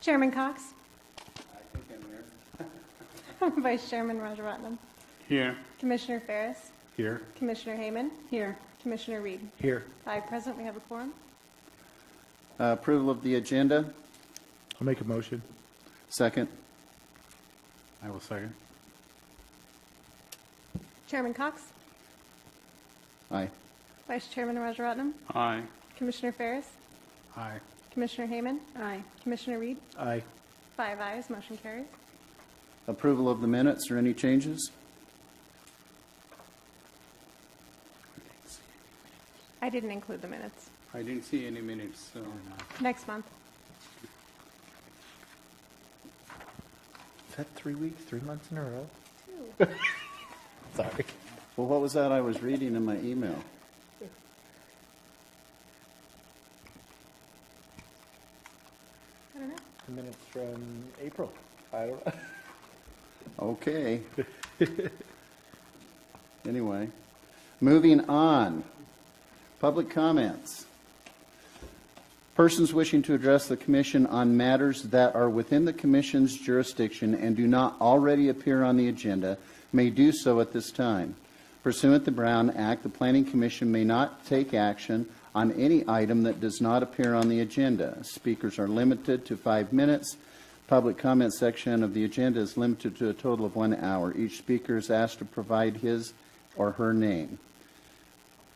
Chairman Cox. I think I'm here. Vice Chairman Rajaratnam. Here. Commissioner Ferris. Here. Commissioner Hayman. Here. Commissioner Reed. Here. 5 present. We have a quorum. Approval of the agenda. I'll make a motion. Second. I will second. Chairman Cox. Aye. Vice Chairman Rajaratnam. Aye. Commissioner Ferris. Aye. Commissioner Hayman. Aye. Commissioner Reed. Aye. 5 ayes. Motion carries. Approval of the minutes or any changes? I didn't include the minutes. I didn't see any minutes, so. Next month. Is that 3 weeks, 3 months in a row? 2. Sorry. Well, what was that I was reading in my email? I don't know. The minutes from April. I don't know. Okay. Anyway, moving on. Public comments. Persons wishing to address the commission on matters that are within the commission's jurisdiction and do not already appear on the agenda may do so at this time. Pursuant to the Brown Act, the Planning Commission may not take action on any item that does not appear on the agenda. Speakers are limited to 5 minutes. Public comment section of the agenda is limited to a total of 1 hour. Each speaker is asked to provide his or her name.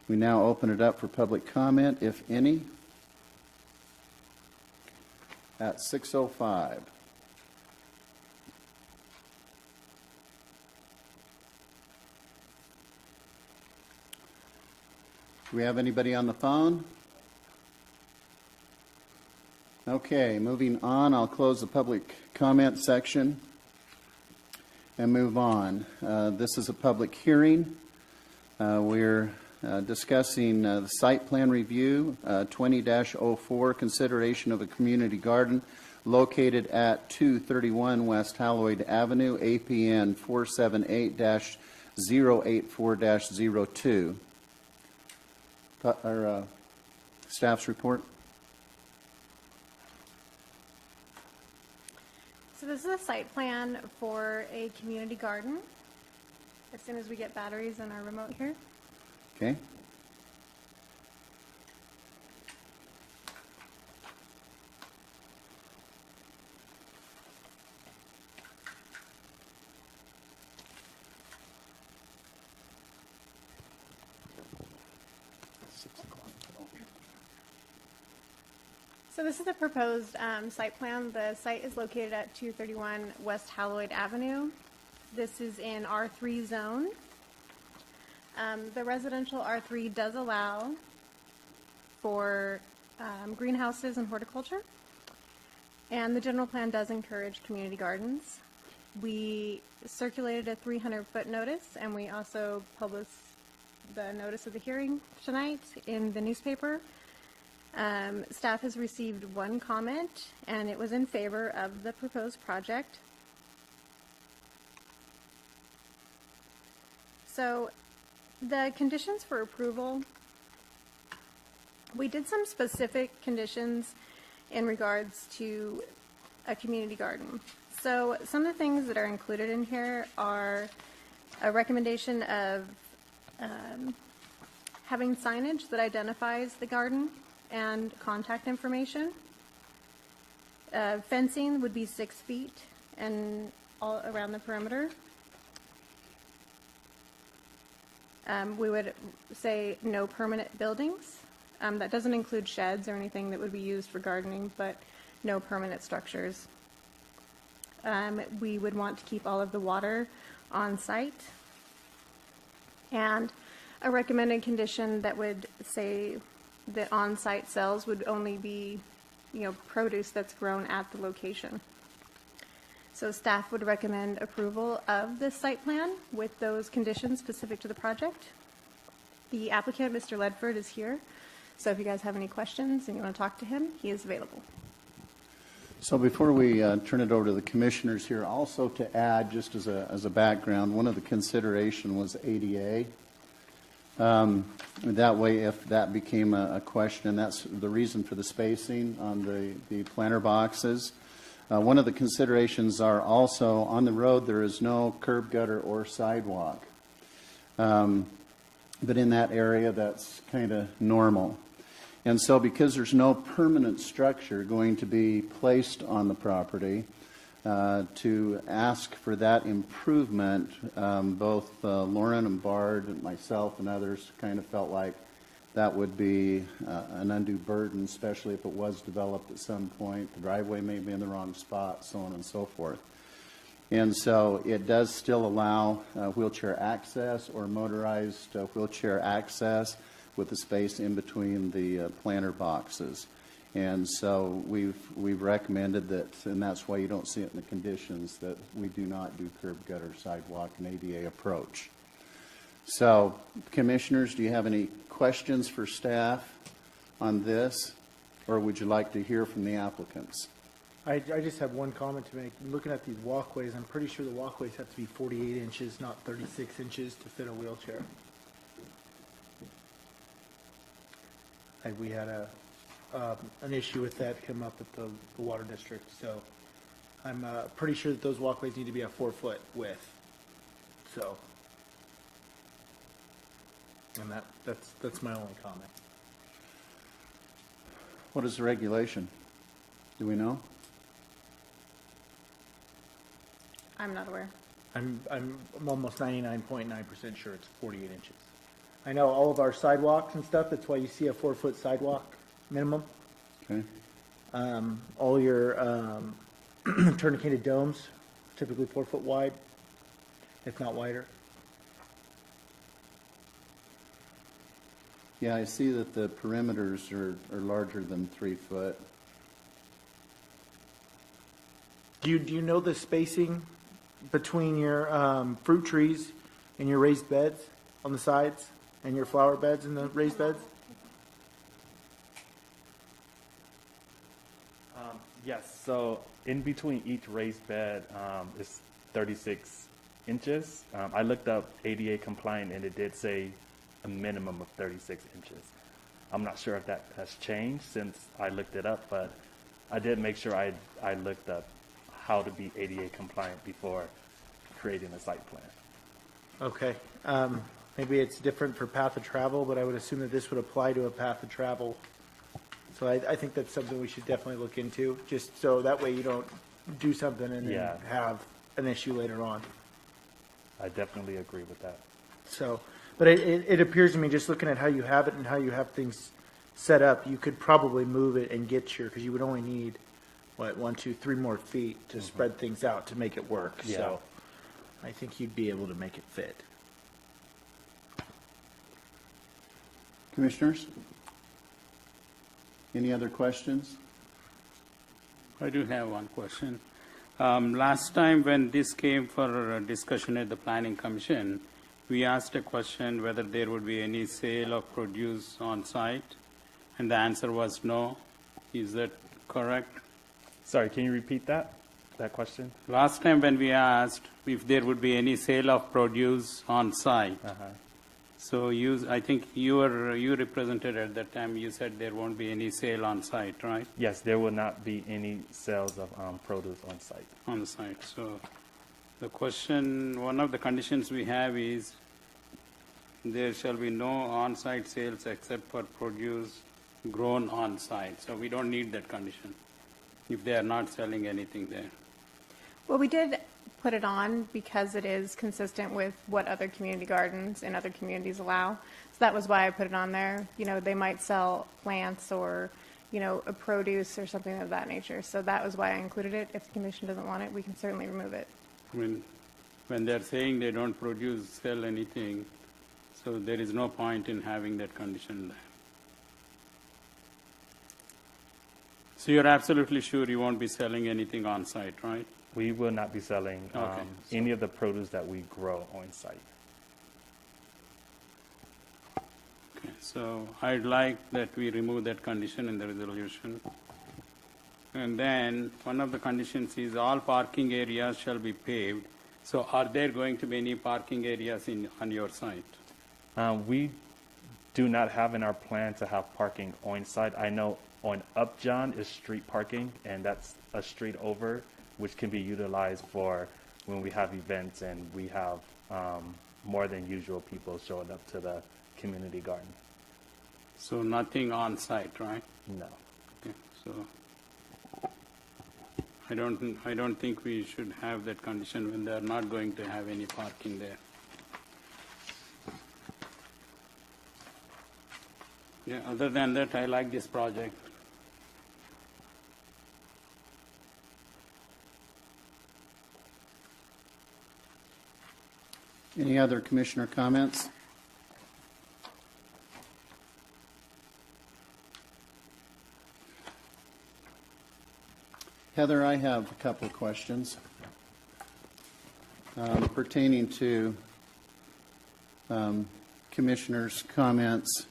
We now open it up for public comment, if any, at 6:05. Do we have anybody on the phone? Okay, moving on, I'll close the public comment section and move on. This is a public hearing. We're discussing the site plan review, 20-04, consideration of a community garden located at 231 West Haloid Avenue, APN 478-084-02. Our staff's report. So this is a site plan for a community garden. As soon as we get batteries in our remote here. Okay. So this is the proposed site plan. The site is located at 231 West Haloid Avenue. This is in R3 zone. The residential R3 does allow for greenhouses and horticulture, and the general plan does encourage community gardens. We circulated a 300-foot notice, and we also published the notice of the hearing tonight in the newspaper. Staff has received 1 comment, and it was in favor of the proposed project. So the conditions for approval, we did some specific conditions in regards to a community garden. So some of the things that are included in here are a recommendation of having signage that identifies the garden and contact information. Fencing would be 6 feet and all around the perimeter. We would say no permanent buildings. That doesn't include sheds or anything that would be used for gardening, but no permanent structures. We would want to keep all of the water on site. And a recommended condition that would say that on-site sales would only be, produce that's grown at the location. So staff would recommend approval of this site plan with those conditions specific to the project. The applicant, Mr. Ledford, is here. So if you guys have any questions and you want to talk to him, he is available. So before we turn it over to the commissioners here, also to add, just as a background, one of the consideration was ADA. That way, if that became a question, and that's the reason for the spacing on the planter boxes. One of the considerations are also on the road, there is no curb gutter or sidewalk. But in that area, that's kind of normal. And so because there's no permanent structure going to be placed on the property, to ask for that improvement, both Lauren and Bard and myself and others kind of felt like that would be an undue burden, especially if it was developed at some point. The driveway may be in the wrong spot, so on and so forth. And so it does still allow wheelchair access or motorized wheelchair access with the space in between the planter boxes. And so we've recommended that, and that's why you don't see it in the conditions, that we do not do curb gutter, sidewalk, and ADA approach. So, commissioners, do you have any questions for staff on this, or would you like to hear from the applicants? I just have one comment to make. Looking at these walkways, I'm pretty sure the walkways have to be 48 inches, not 36 inches to fit a wheelchair. We had an issue with that come up at the water district, so I'm pretty sure that those walkways need to be a 4-foot width. So, and that's my only comment. What is the regulation? Do we know? I'm not aware. I'm almost 99.9% sure it's 48 inches. I know all of our sidewalks and stuff, that's why you see a 4-foot sidewalk minimum. Okay. All your tourniqueted domes, typically 4 foot wide, if not wider. Yeah, I see that the perimeters are larger than 3 foot. Do you know the spacing between your fruit trees and your raised beds on the sides and your flower beds and the raised beds? Yes, so in between each raised bed is 36 inches. I looked up ADA compliant and it did say a minimum of 36 inches. I'm not sure if that has changed since I looked it up, but I did make sure I looked up how to be ADA compliant before creating a site plan. Okay. Maybe it's different for path of travel, but I would assume that this would apply to a path of travel. So I think that's something we should definitely look into, just so that way you don't do something and then Yeah. have an issue later on. I definitely agree with that. So, but it appears to me, just looking at how you have it and how you have things set up, you could probably move it and get your, because you would only need, 1, 2, 3 more feet to spread things out to make it work. Yeah. So I think you'd be able to make it fit. Commissioners? Any other questions? I do have one question. Last time when this came for discussion at the Planning Commission, we asked a question whether there would be any sale of produce on site, and the answer was no. Is that correct? Sorry, can you repeat that question? Last time when we asked if there would be any sale of produce on site, so I think you represented at that time, you said there won't be any sale on site, right? Yes, there will not be any sales of produce on site. On site. So the question, one of the conditions we have is there shall be no on-site sales except for produce grown on site. So we don't need that condition if they are not selling anything there. Well, we did put it on because it is consistent with what other community gardens in other communities allow. So that was why I put it on there. You know, they might sell plants or, you know, a produce or something of that nature. So that was why I included it. If the commission doesn't want it, we can certainly remove it. I mean, when they're saying they don't sell anything, so there is no point in having that condition there. So you're absolutely sure you won't be selling anything on site, right? We will not be selling Okay. any of the produce that we grow on site. Okay, so I'd like that we remove that condition in the resolution. And then one of the conditions is all parking areas shall be paved. So are there going to be any parking areas on your site? We do not have in our plan to have parking on site. I know on Upjohn is street parking, and that's a street over, which can be utilized for when we have events and we have more than usual people showing up to the community garden. So nothing on site, right? No. Okay, so I don't think we should have that condition when they're not going to have any parking there. Yeah, other than that, I like this project. Any other commissioner comments? Heather, I have a couple of questions pertaining to commissioners' comments.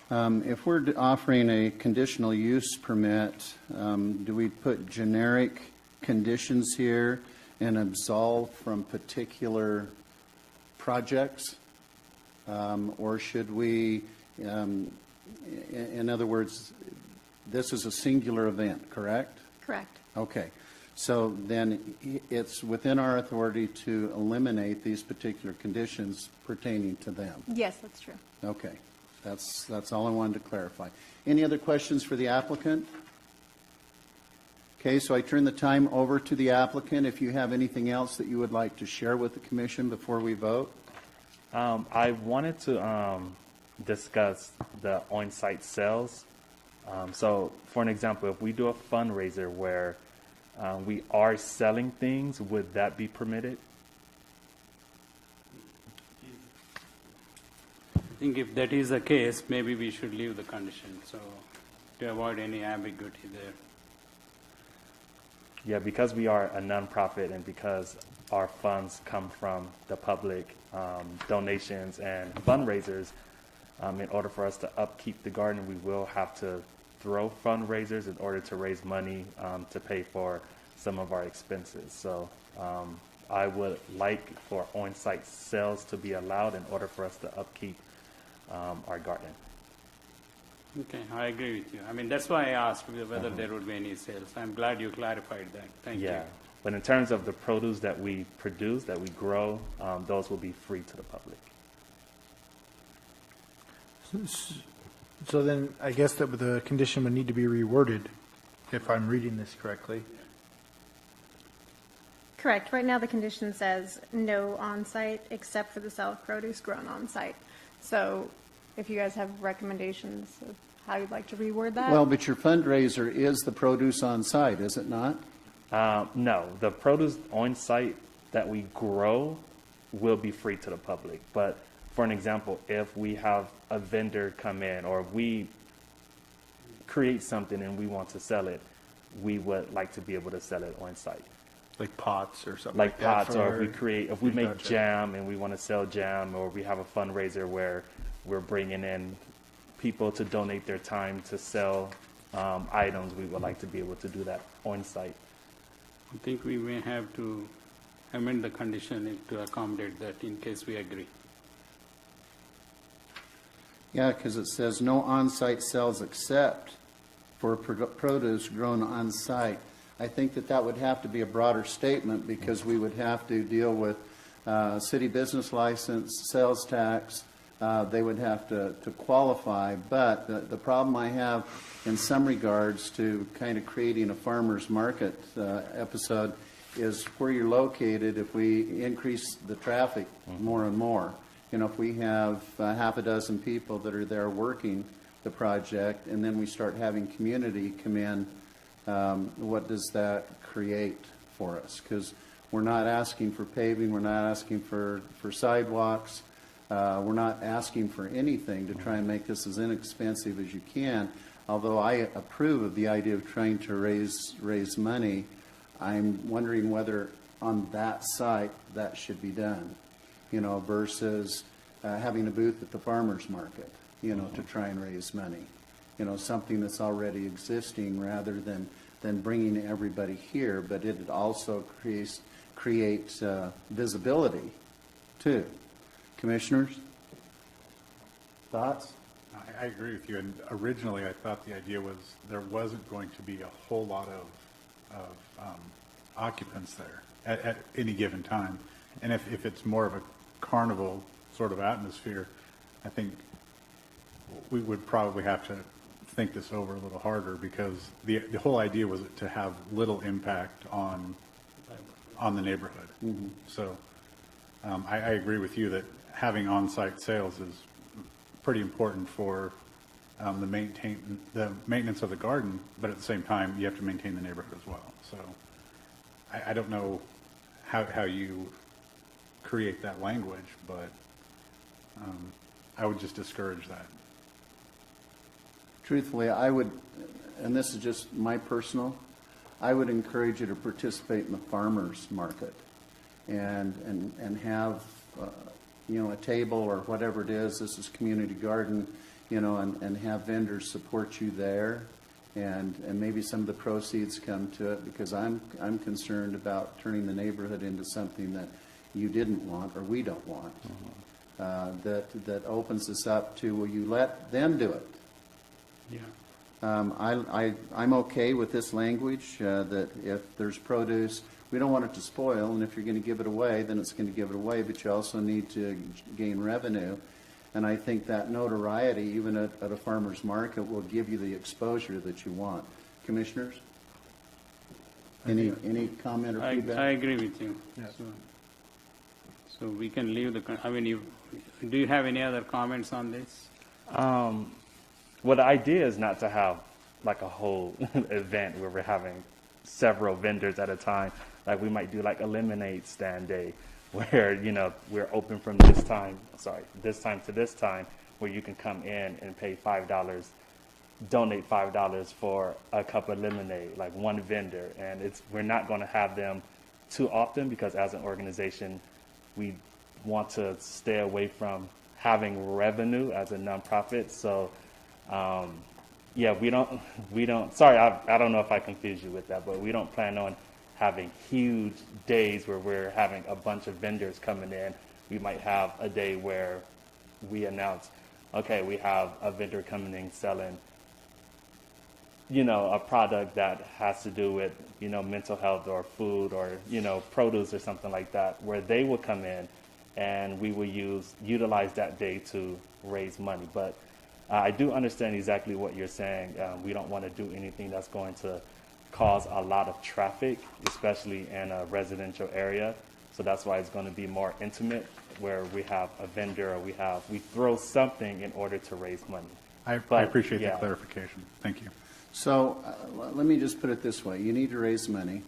If we're offering a conditional use permit, do we put generic conditions here and absolve from particular projects? Or should we, in other words, this is a singular event, correct? Correct. Okay. So then it's within our authority to eliminate these particular conditions pertaining to them. Yes, that's true. Okay. That's all I wanted to clarify. Any other questions for the applicant? Okay, so I turn the time over to the applicant. If you have anything else that you would like to share with the commission before we vote? I wanted to discuss the on-site sales. So, for an example, if we do a fundraiser where we are selling things, would that be permitted? I think if that is the case, maybe we should leave the condition, so to avoid any ambiguity there. Yeah, because we are a nonprofit and because our funds come from the public donations and fundraisers, in order for us to upkeep the garden, we will have to throw fundraisers in order to raise money to pay for some of our expenses. So I would like for on-site sales to be allowed in order for us to upkeep our garden. Okay, I agree with you. I mean, that's why I asked whether there would be any sales. I'm glad you clarified that. Thank you. Yeah, but in terms of the produce that we produce, that we grow, those will be free to the public. So then I guess that the condition would need to be reworded, if I'm reading this correctly. Correct. Right now, the condition says no on-site except for the sale of produce grown on-site. So if you guys have recommendations of how you'd like to reword that? Well, but your fundraiser is the produce on site, is it not? No, the produce on site that we grow will be free to the public. But for an example, if we have a vendor come in or we create something and we want to sell it, we would like to be able to sell it on site. Like pots or something Like that pots, or for- if we make Gotcha. jam and we want to sell jam, or we have a fundraiser where we're bringing in people to donate their time to sell items, we would like to be able to do that on site. I think we may have to amend the condition to accommodate that in case we agree. Yeah, because it says no on-site sales except for produce grown on-site. I think that would have to be a broader statement because we would have to deal with city business license, sales tax. They would have to qualify. But the problem I have in some regards to kind of creating a farmer's market episode is where you're located. If we increase the traffic more and more, you know, if we have half a dozen people that are there working the project and then we start having community come in, what does that create for us? Because we're not asking for paving, we're not asking for sidewalks, we're not asking for anything to try and make this as inexpensive as you can. Although I approve of the idea of trying to raise money, I'm wondering whether on that site that should be done, you know, versus having a booth at the farmer's market, you know, to try and raise money. You know, something that's already existing rather than bringing everybody here, but it also creates visibility too. Commissioners? Thoughts? I agree with you, and originally I thought the idea was there wasn't going to be a whole lot of occupants there at any given time. And if it's more of a carnival sort of atmosphere, I think we would probably have to think this over a little harder, because the whole idea was to have little impact on the neighborhood. So I agree with you that having on-site sales is pretty important for the maintenance of the garden, but at the same time, you have to maintain the neighborhood as well. So I don't know how you create that language, but I would just discourage that. Truthfully, I would, and this is just my personal, I would encourage you to participate in the farmers market and have, a table or whatever it is. This is community garden, and have vendors support you there, and maybe some of the proceeds come to it, because I'm concerned about turning the neighborhood into something that you didn't want or we don't want. That opens us up to, will you let them do it? Yeah. I'm okay with this language, that if there's produce, we don't want it to spoil, and if you're going to give it away, then it's going to give it away, but you also need to gain revenue. And I think that notoriety, even at a farmer's market, will give you the exposure that you want. Commissioners? Any comment or feedback? I agree with you. So we can leave do you have any other comments on this? Well, the idea is not to have like a whole event where we're having several vendors at a time. Like we might do like a lemonade stand day where, we're open from this time to this time, where you can come in and pay $5, donate $5 for a cup of lemonade, like one vendor. And we're not going to have them too often, because as an organization, we want to stay away from having revenue as a nonprofit. So, we don't, sorry, I don't know if I confused you with that, but we don't plan on having huge days where we're having a bunch of vendors coming in. We might have a day where we announce, okay, we have a vendor coming in selling, a product that has to do with, mental health or food or, produce or something like that, where they will come in and we will utilize that day to raise money. But I do understand exactly what you're saying. We don't want to do anything that's going to cause a lot of traffic, especially in a residential area. So that's why it's going to be more intimate, where we have a vendor or we throw something in order to raise money. I appreciate the clarification. Thank you. So let me just put it this way. You need to raise money.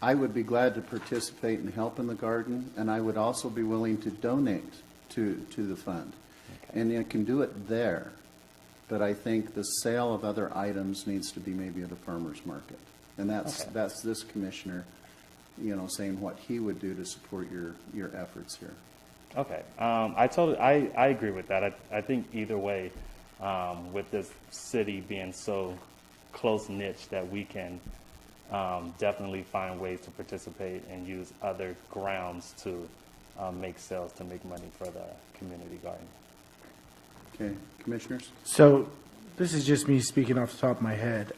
I would be glad to participate and help in the garden, and I would also be willing to donate to the fund. Okay. And you can do it there. But I think the sale of other items needs to be maybe at a farmer's market. And that's this commissioner, saying what he would do to support your efforts here. Okay. I agree with that. I think either way, with this city being so close niche, that we can definitely find ways to participate and use other grounds to make sales, to make money for the community garden. Okay, commissioners? So this is just me speaking off the top of my head.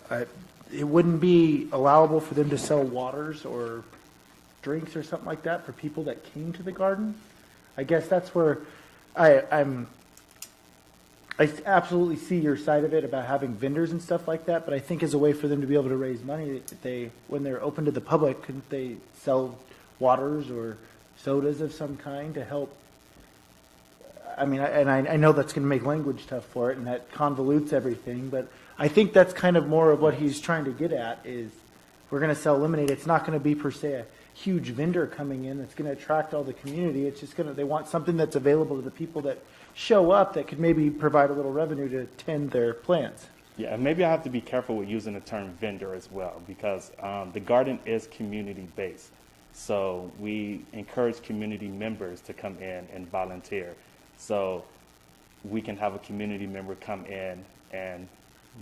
It wouldn't be allowable for them to sell waters or drinks or something like that for people that came to the garden? I guess that's where I absolutely see your side of it about having vendors and stuff like that, but I think as a way for them to be able to raise money, when they're open to the public, couldn't they sell waters or sodas of some kind to help? I mean, I know that's going to make language tough for it, and that convolutes everything, but I think that's kind of more of what he's trying to get at is, if we're going to sell lemonade, it's not going to be per se a huge vendor coming in that's going to attract all the community. It's just they want something that's available to the people that show up that could maybe provide a little revenue to tend their plants. Yeah, and maybe I have to be careful with using the term vendor as well, because the garden is community-based. So we encourage community members to come in and volunteer. So we can have a community member come in and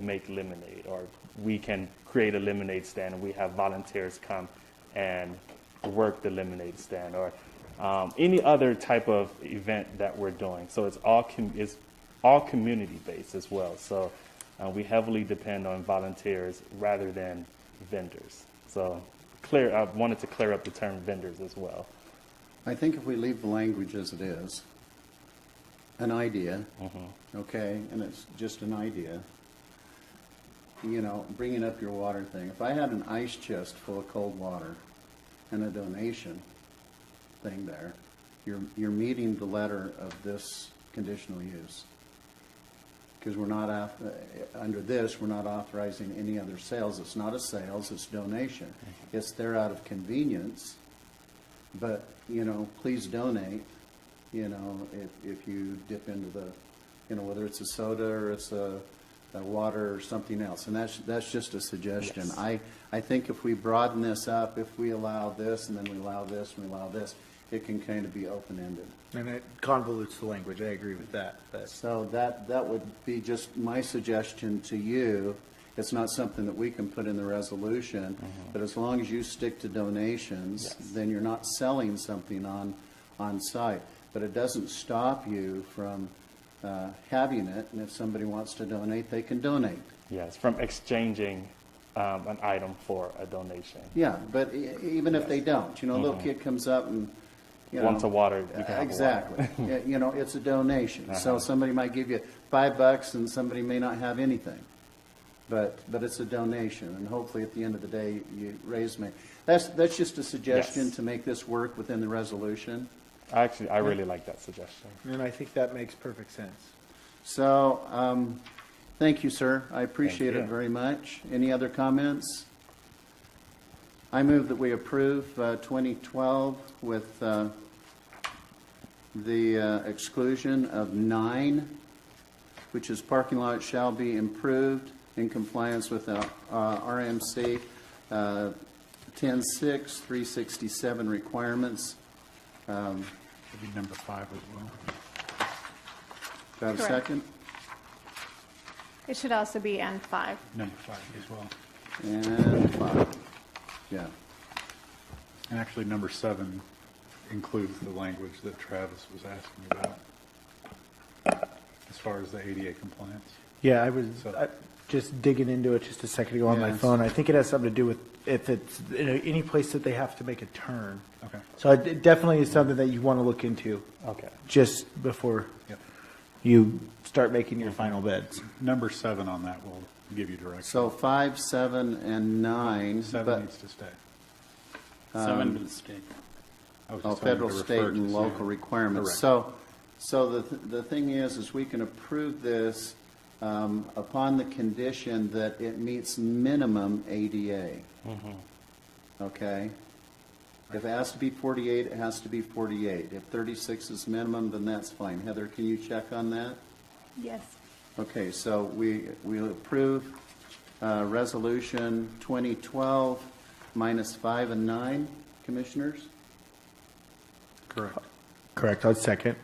make lemonade, or we can create a lemonade stand and we have volunteers come and work the lemonade stand, or any other type of event that we're doing. So it's all community-based as well. So we heavily depend on volunteers rather than vendors. So I wanted to clear up the term vendors as well. I think if we leave the language as it is, an idea, okay, and it's just an idea, you know, bringing up your water thing. If I had an ice chest full of cold water and a donation thing there, you're meeting the letter of this conditional use. Because we're not, under this, we're not authorizing any other sales. It's not a sales, it's donation. It's there out of convenience, but, you know, please donate, you know, if you dip into the, you know, whether it's a soda or it's a water or something else. And that's just a suggestion. Yes. I think if we broaden this up, if we allow this and then we allow this and we allow this, it can kind of be open-ended. And it convolutes the language, I agree with that. But So that would be just my suggestion to you. It's not something that we can put in the resolution, but as long as you stick to donations, Yes. then you're not selling something on site. But it doesn't stop you from having it, and if somebody wants to donate, they can donate. Yes, from exchanging an item for a donation. Yeah, but even if they don't, you know, a little kid comes up and, you know. Wants a water, you can have a Exactly. water. Yeah, you know, it's a donation. So somebody might give you $5 and somebody may not have anything. But it's a donation, and hopefully at the end of the day, you raise money. That's just a suggestion Yes. to make this work within the resolution. I really like that suggestion. and I think that makes perfect sense. So, thank you, sir. I appreciate you. it very much. Any other comments? I move that we approve 2012 with the exclusion of 9, which is parking lot shall be improved in compliance with RMC 10.6, 367 requirements. Maybe number 5 as well. Do I have a Correct. second? It should also be N5. Number 5 as well. And 5. Yeah. And actually, number 7 includes the language that Travis was asking about as far as the ADA compliance. Yeah, I was So- just digging into it just a second ago on my Yes. phone. I think it has something to do with if it's any place that they have to make a turn. Okay. So it definitely is something that you want to look into Okay. just before Yep. you start making your final beds. Number 7 on that will give you direction. So 5, 7, and 9. 7 but needs to stay. 7 will stay. I was Oh, just telling you federal, to state, refer to and 7. local requirements. Correct. So the thing is we can approve this upon the condition that it meets minimum ADA. Okay? If it has to be 48, it has to be 48. If 36 is minimum, then that's fine. Heather, can you check on that? Yes. Okay, so we'll approve Resolution 2012 minus 5 and 9, Commissioners? Correct. Correct, I'd second.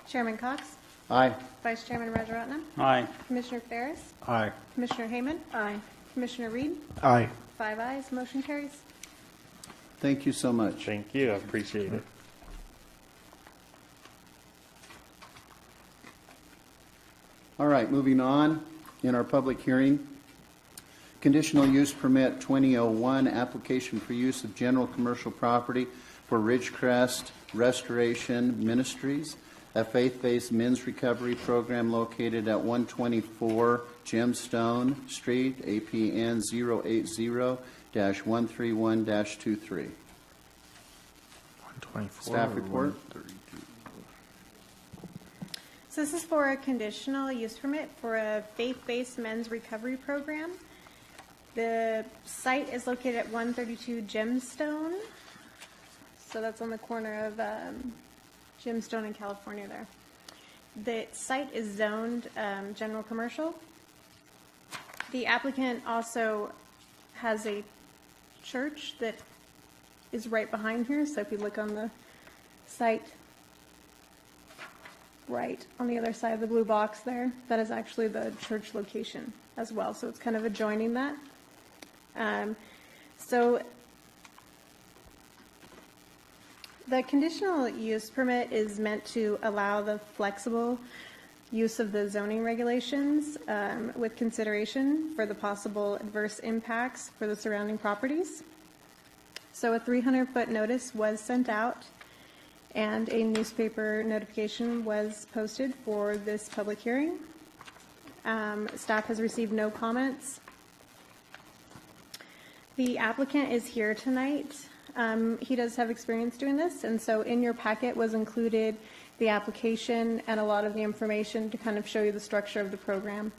Chairman Cox, Aye. Vice Chairman Rajaratnam, Aye. Commissioner Ferris, Aye. Commissioner Hayman. Aye. Commissioner Reed, Aye. 5 ayes, motion carries. Thank you so much. Thank you. I appreciate it. All right, moving on, in our public hearing, conditional use permit 2001, application for use of general commercial property for Ridgecrest Restoration Ministries, a faith-based men's recovery program located at 124 Gemstone Street, APN 080-131-23. 124. Staff report? So this is for a conditional use permit for a faith-based men's recovery program. The site is located at 132 Gemstone. So that's on the corner of Gemstone in California there. The site is zoned general commercial. The applicant also has a church that is right behind here. So if you look on the site, right on the other side of the blue box there, that is actually the church location as well. So it's kind of adjoining that. So The conditional use permit is meant to allow the flexible use of the zoning regulations with consideration for the possible adverse impacts for the surrounding properties. So a 300-foot notice was sent out, and a newspaper notification was posted for this public hearing. Staff has received no comments. The applicant is here tonight. He does have experience doing this, and so in your packet was included the application and a lot of the information to kind of show you the structure of the program.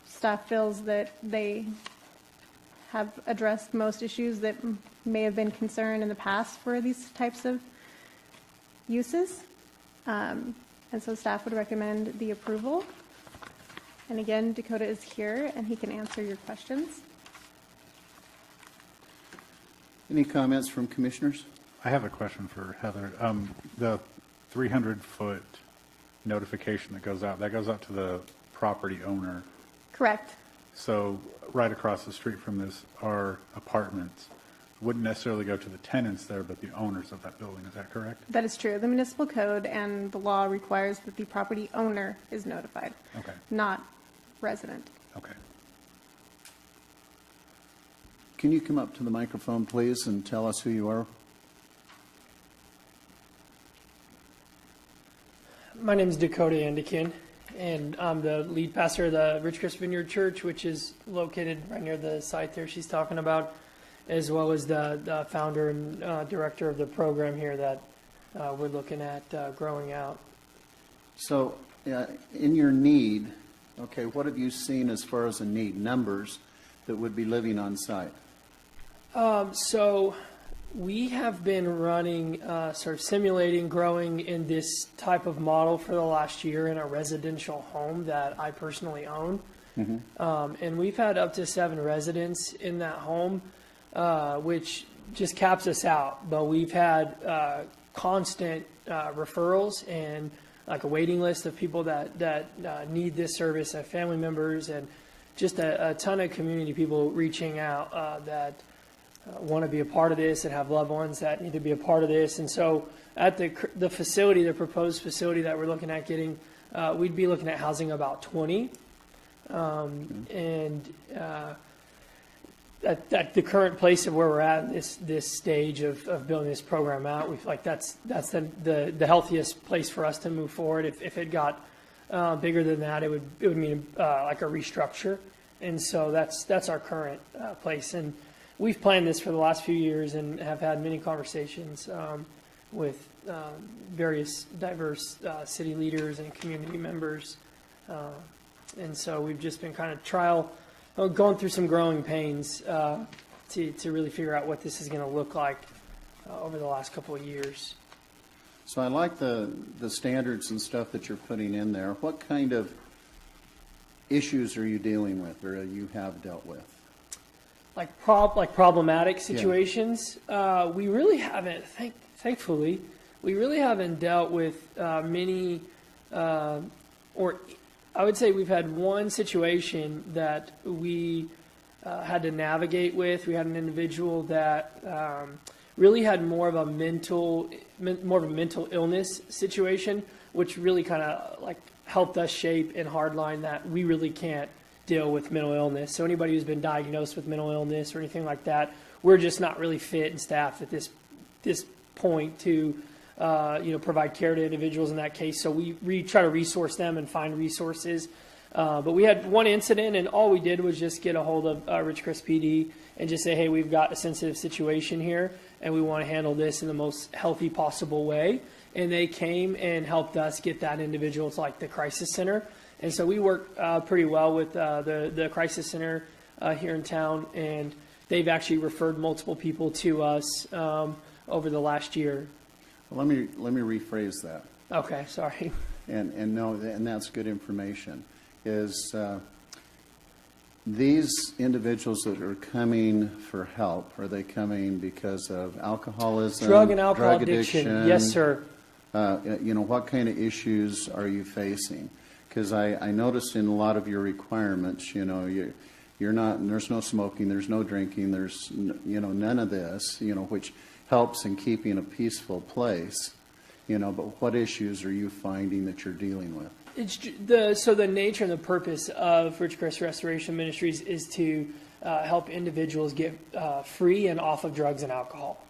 Staff feels that they have addressed most issues that may have been concerned in the past for these types of uses. And so staff would recommend the approval. And again, Dakota is here and he can answer your questions. Any comments from commissioners? I have a question for Heather. The 300-foot notification that goes out to the property owner. Correct. So right across the street from this are apartments. Wouldn't necessarily go to the tenants there, but the owners of that building. Is that correct? That is true. The municipal code and the law requires that the property owner is notified, Okay. not resident. Okay. Can you come up to the microphone, please, and tell us who you are? My name is Dakota Andikin, and I'm the lead pastor of the Ridgecrest Vineyard Church, which is located right near the site there she's talking about, as well as the founder and director of the program here that we're looking at growing out. So, In your need, okay, what have you seen as far as a need, numbers that would be living on site? So we have been running, sort of simulating growing in this type of model for the last year in a residential home that I personally own. And we've had up to 7 residents in that home, which just caps us out. But we've had constant referrals and like a waiting list of people that need this service, family members, and just a ton of community people reaching out that want to be a part of this and have loved ones that need to be a part of this. And so at the facility, the proposed facility that we're looking at getting, we'd be looking at housing about 20. And at the current place of where we're at, this stage of building this program out, we feel like that's the healthiest place for us to move forward. If it got bigger than that, it would mean like a restructure. And so that's our current place. And we've planned this for the last few years and have had many conversations with various diverse city leaders and community members. And so we've just been kind of going through some growing pains to really figure out what this is going to look like over the last couple of years. So I like the standards and stuff that you're putting in there. What kind of issues are you dealing with or you have dealt with? Like problematic situations, we really haven't, thankfully, we really haven't dealt with many, or I would say we've had one situation that we had to navigate with. We had an individual that really had more of a mental illness situation, which really kind of like helped us shape and hardline that we really can't deal with mental illness. So anybody who's been diagnosed with mental illness or anything like that, we're just not really fit and staffed at this point to provide care to individuals in that case. So we try to resource them and find resources. But we had one incident, and all we did was just get a hold of Ridgecrest PD and just say, hey, we've got a sensitive situation here, and we want to handle this in the most healthy possible way. And they came and helped us get that individual to like the crisis center. And so we work pretty well with the crisis center here in town, and they've actually referred multiple people to us over the last year. Well, let me rephrase that. Okay, sorry. And that's good information. Is these individuals that are coming for help, are they coming because of alcoholism, drug and alcohol addiction? Yes, sir. What kind of issues are you facing? Because I noticed in a lot of your requirements, you're not, there's no smoking, there's no drinking, there's none of this, which helps in keeping a peaceful place, but what issues are you finding that you're dealing with? So the nature and the purpose of Ridgecrest Restoration Ministries is to help individuals get free and off of drugs and alcohol.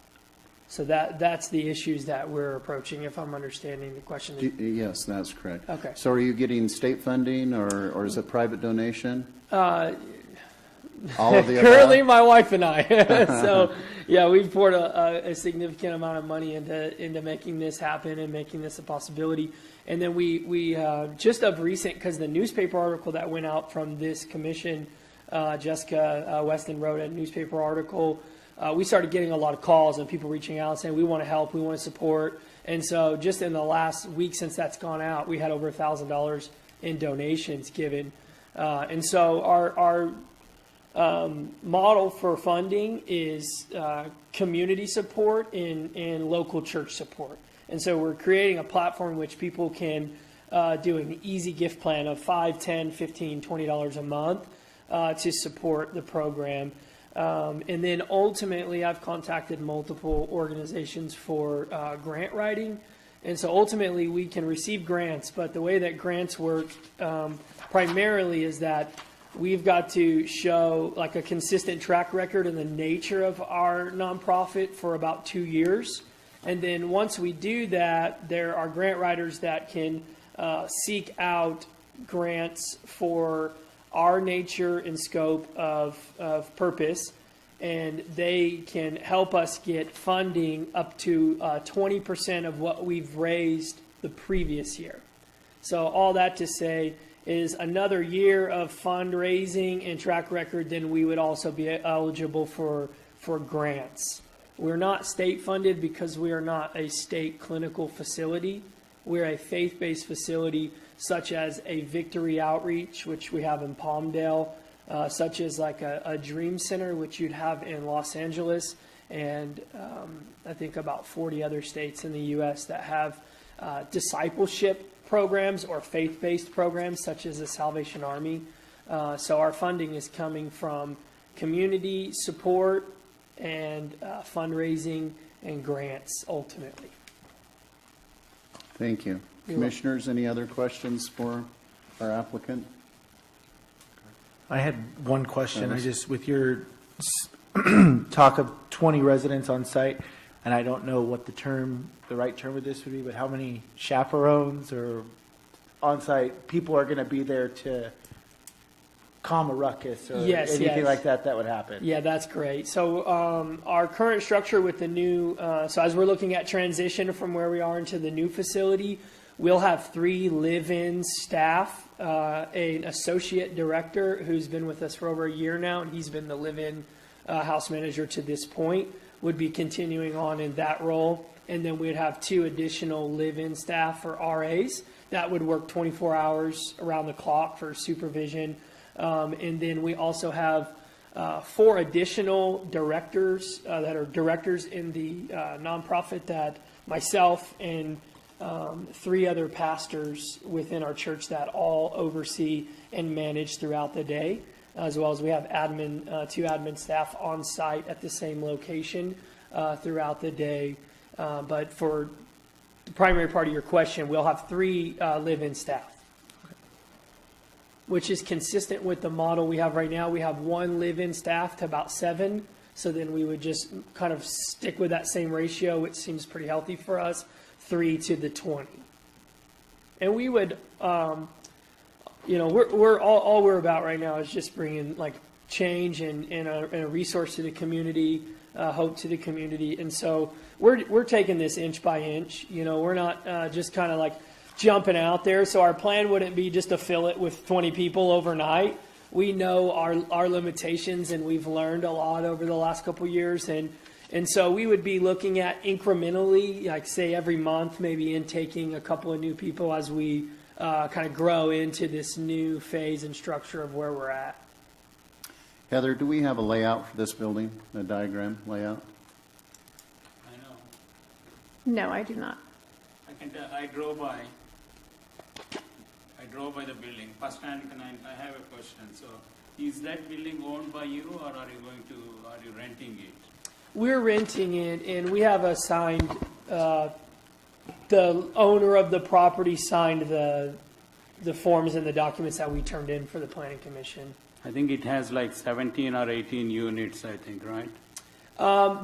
So that's the issues that we're approaching, if I'm understanding the question. Yes, that's correct. Okay. So are you getting state funding or is it private donation? All of the Currently, above? my wife and I. So, yeah, we've poured a significant amount of money into making this happen and making this a possibility. And then we just of recent, because the newspaper article that went out from this commission, Jessica Weston wrote a newspaper article. We started getting a lot of calls and people reaching out saying, we want to help, we want to support. And so just in the last week since that's gone out, we had over $1,000 in donations given. And so our model for funding is community support and local church support. And so we're creating a platform in which people can do an easy gift plan of $5, $10, $15, $20 a month to support the program. And then ultimately, I've contacted multiple organizations for grant writing. And so ultimately, we can receive grants, but the way that grants work primarily is that we've got to show like a consistent track record in the nature of our nonprofit for about 2 years. And then once we do that, there are grant writers that can seek out grants for our nature and scope of purpose, and they can help us get funding up to 20% of what we've raised the previous year. So all that to say is another year of fundraising and track record, then we would also be eligible for grants. We're not state funded because we are not a state clinical facility. We're a faith-based facility such as a Victory Outreach, which we have in Palmdale, such as like a Dream Center, which you'd have in Los Angeles, and I think about 40 other states in the U.S. that have discipleship programs or faith-based programs, such as the Salvation Army. So our funding is coming from community support and fundraising and grants, ultimately. Thank you. Commissioners, any other questions for our applicant? I had one question. With your talk of 20 residents on site, and I don't know what the right term of this would be, but how many chaperones or on-site people are going to be there to calm a ruckus or anything like that would happen? Yeah, that's great. So our current structure with the new, so as we're looking at transition from where we are into the new facility, we'll have 3 live-in staff, an associate director who's been with us for over a year now, and he's been the live-in house manager to this point, would be continuing on in that role. And then we'd have 2 additional live-in staff or RAs that would work 24 hours around the clock for supervision. And then we also have 4 additional directors that are directors in the nonprofit that myself and 3 other pastors within our church that all oversee and manage throughout the day, as well as we have 2 admin staff on site at the same location throughout the day. But for the primary part of your question, we'll have 3 live-in staff, which is consistent with the model we have right now. We have 1 live-in staff to about 7. So then we would just kind of stick with that same ratio, which seems pretty healthy for us, 3 to the 20. And we would, we're all we're about right now is just bringing like change and a resource to the community, hope to the community. And so we're taking this inch by inch. We're not just kind of like jumping out there. So our plan wouldn't be just to fill it with 20 people overnight. We know our limitations, and we've learned a lot over the last couple of years. And so we would be looking at incrementally, like say every month, maybe intaking a couple of new people as we kind of grow into this new phase and structure of where we're at. Heather, do we have a layout for this building, a diagram layout? I know. No, I do not. I can tell, I drove by the building. First hand, I have a question. So is that building owned by you, or are you renting it? we're renting it, and we have assigned, the owner of the property signed the forms and the documents that we turned in for the planning commission. I think it has like 17 or 18 units, I think, right?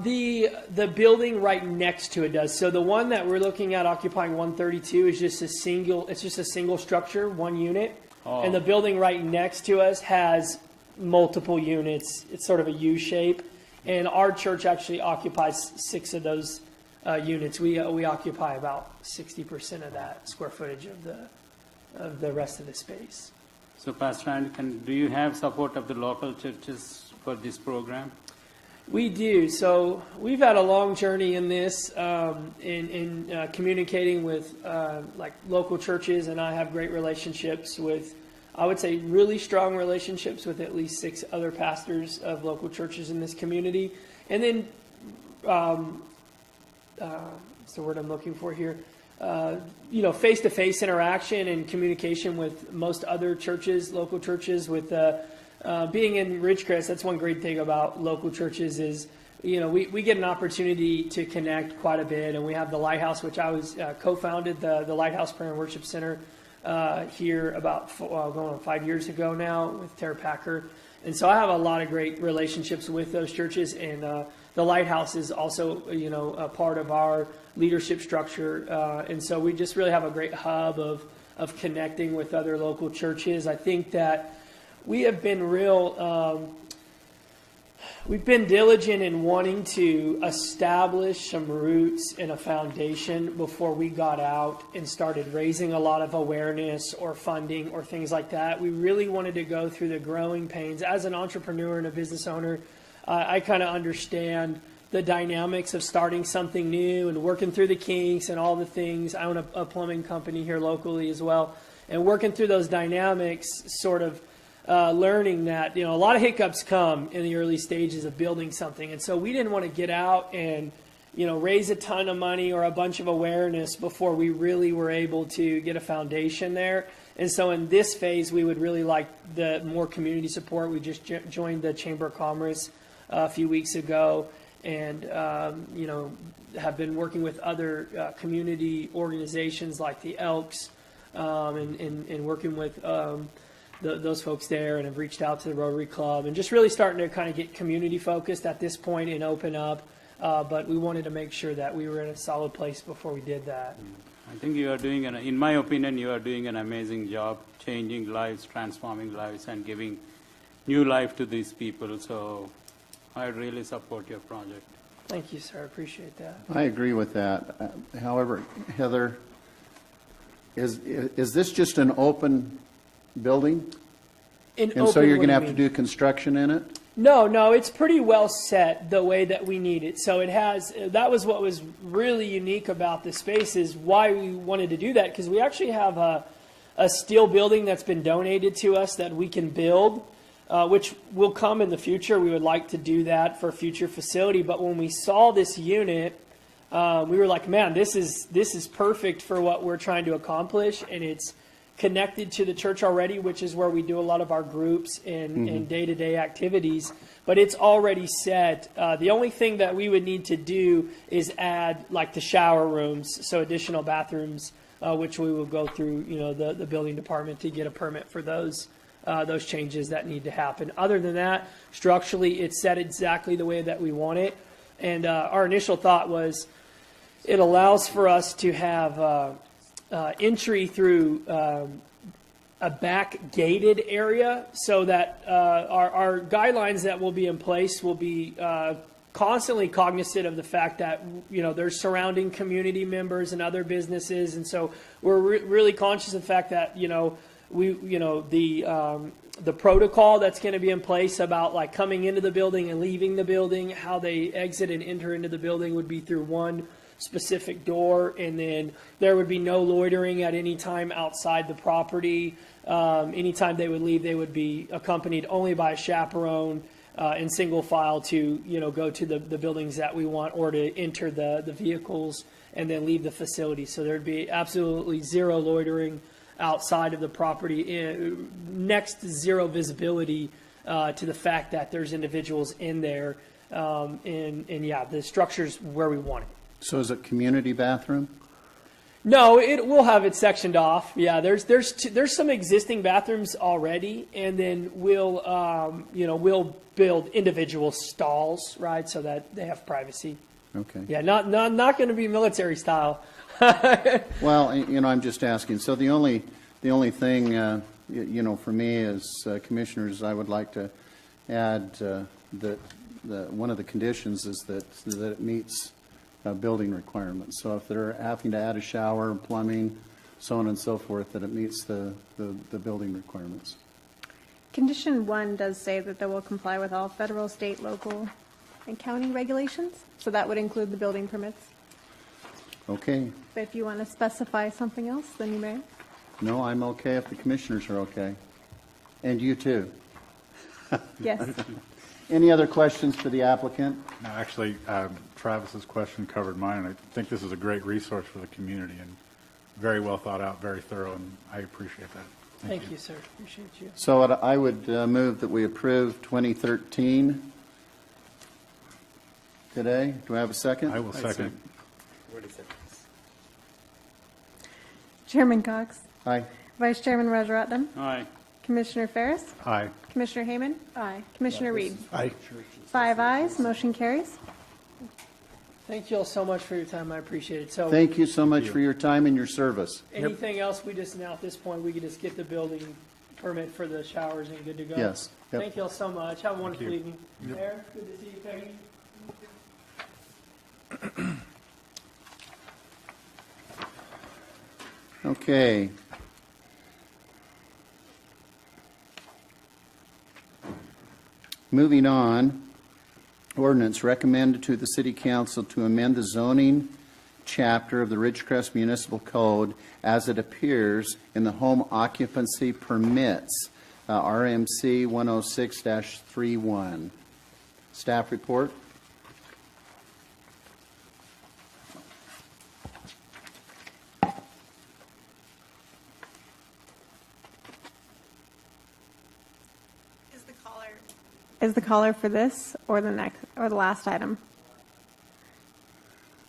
The building right next to it does. So the one that we're looking at occupying 132 is just a single structure, one unit. Oh. And the building right next to us has multiple units. It's sort of a U shape. And our church actually occupies 6 of those units. We occupy about 60% of that square footage of the rest of the space. So Pastor Andy, do you have support of the local churches for this program? We do. So we've had a long journey in this, in communicating with like local churches, and I have great relationships with, I would say, really strong relationships with at least 6 other pastors of local churches in this community. And then, what's the word I'm looking for here? Face-to-face interaction and communication with most other churches, local churches. With being in Ridgecrest, that's one great thing about local churches is, we get an opportunity to connect quite a bit. And we have the Lighthouse, which I was co-founded, the Lighthouse Prayer and Worship Center here about going on 5 years ago now with Tara Packer. And so I have a lot of great relationships with those churches, and the Lighthouse is also, a part of our leadership structure. And so we just really have a great hub of connecting with other local churches. I think that we have been we've been diligent in wanting to establish some roots and a foundation before we got out and started raising a lot of awareness or funding or things like that. We really wanted to go through the growing pains. As an entrepreneur and a business owner, I kind of understand the dynamics of starting something new and working through the kinks and all the things. I own a plumbing company here locally as well. And working through those dynamics, sort of learning that, a lot of hiccups come in the early stages of building something. And so we didn't want to get out and, raise a ton of money or a bunch of awareness before we really were able to get a foundation there. And so in this phase, we would really like the more community support. We just joined the Chamber of Commerce a few weeks ago, and, have been working with other community organizations like the Elks, and working with those folks there, and have reached out to the Rotary Club, and just really starting to kind of get community focused at this point and open up. But we wanted to make sure that we were in a solid place before we did that. I think you are doing, in my opinion, you are doing an amazing job changing lives, transforming lives, and giving new life to these people. So I really support your project. Thank you, sir. I appreciate that. I agree with that. However, Heather, is this just an open building? And so you're going to have to do construction in it? No, it's pretty well set the way that we need it. So that was what was really unique about the space, is why we wanted to do that, because we actually have a steel building that's been donated to us that we can build, which will come in the future. We would like to do that for a future facility. But when we saw this unit, we were like, man, this is perfect for what we're trying to accomplish, and it's connected to the church already, which is where we do a lot of our groups and day-to-day activities. But it's already set. The only thing that we would need to do is add like the shower rooms, so additional bathrooms, which we will go through, the building department to get a permit for those changes that need to happen. Other than that, structurally, it's set exactly the way that we want it. And our initial thought was it allows for us to have entry through a back gated area, so that our guidelines that will be in place will be constantly cognizant of the fact that there's surrounding community members and other businesses, and so we're really conscious of the fact that the protocol that's going to be in place about like coming into the building and leaving the building, how they exit and enter into the building would be through one specific door, and then there would be no loitering at any time outside the property. Anytime they would leave, they would be accompanied only by a chaperone in single file to go to the buildings that we want, or to enter the vehicles and then leave the facility. So there'd be absolutely zero loitering outside of the property, next to zero visibility to the fact that there's individuals in there. And yeah, the structure's where we want it. So is it community bathroom? No, it will have it sectioned off. Yeah, there's some existing bathrooms already, and then we'll build individual stalls, right, so that they have privacy. Okay. Yeah, not going to be military style. Well, I'm just asking. So the only thing, for me as commissioners, I would like to add that one of the conditions is that it meets building requirements. So if they're having to add a shower, plumbing, so on and so forth, that it meets the building requirements. Condition 1 does say that they will comply with all federal, state, local, and county regulations. So that would include the building permits. Okay. But if you want to specify something else, then you may. No, I'm okay if the commissioners are okay. And you too. Yes. Any other questions for the applicant? No, actually, Travis's question covered mine, and I think this is a great resource for the community and very well thought out, very thorough, and I appreciate that. Thank you, sir. Appreciate you. So I would move that we approve 2013 today. Do I have a second? I will second. Chairman Cox, Aye. Vice Chairman Rajaratnam, Aye. Commissioner Ferris, Aye. Commissioner Hayman. Aye. Commissioner Reed. Aye. 5 ayes, motion carries. Thank you all so much for your time. I appreciate it. So Thank you so much for your time and your service. anything else we just, now at this point, we could just get the building permit for the showers and good to go? Yes. Yep. Thank you all so much. Have a wonderful you. evening. Mayor, good to see you, Peggy. Okay. Moving on, ordinance recommended to the City Council to amend the zoning chapter of the Ridgecrest Municipal Code as it appears in the home occupancy permits, RMC 106-31. Staff report? Is the caller for this or the next or the last item?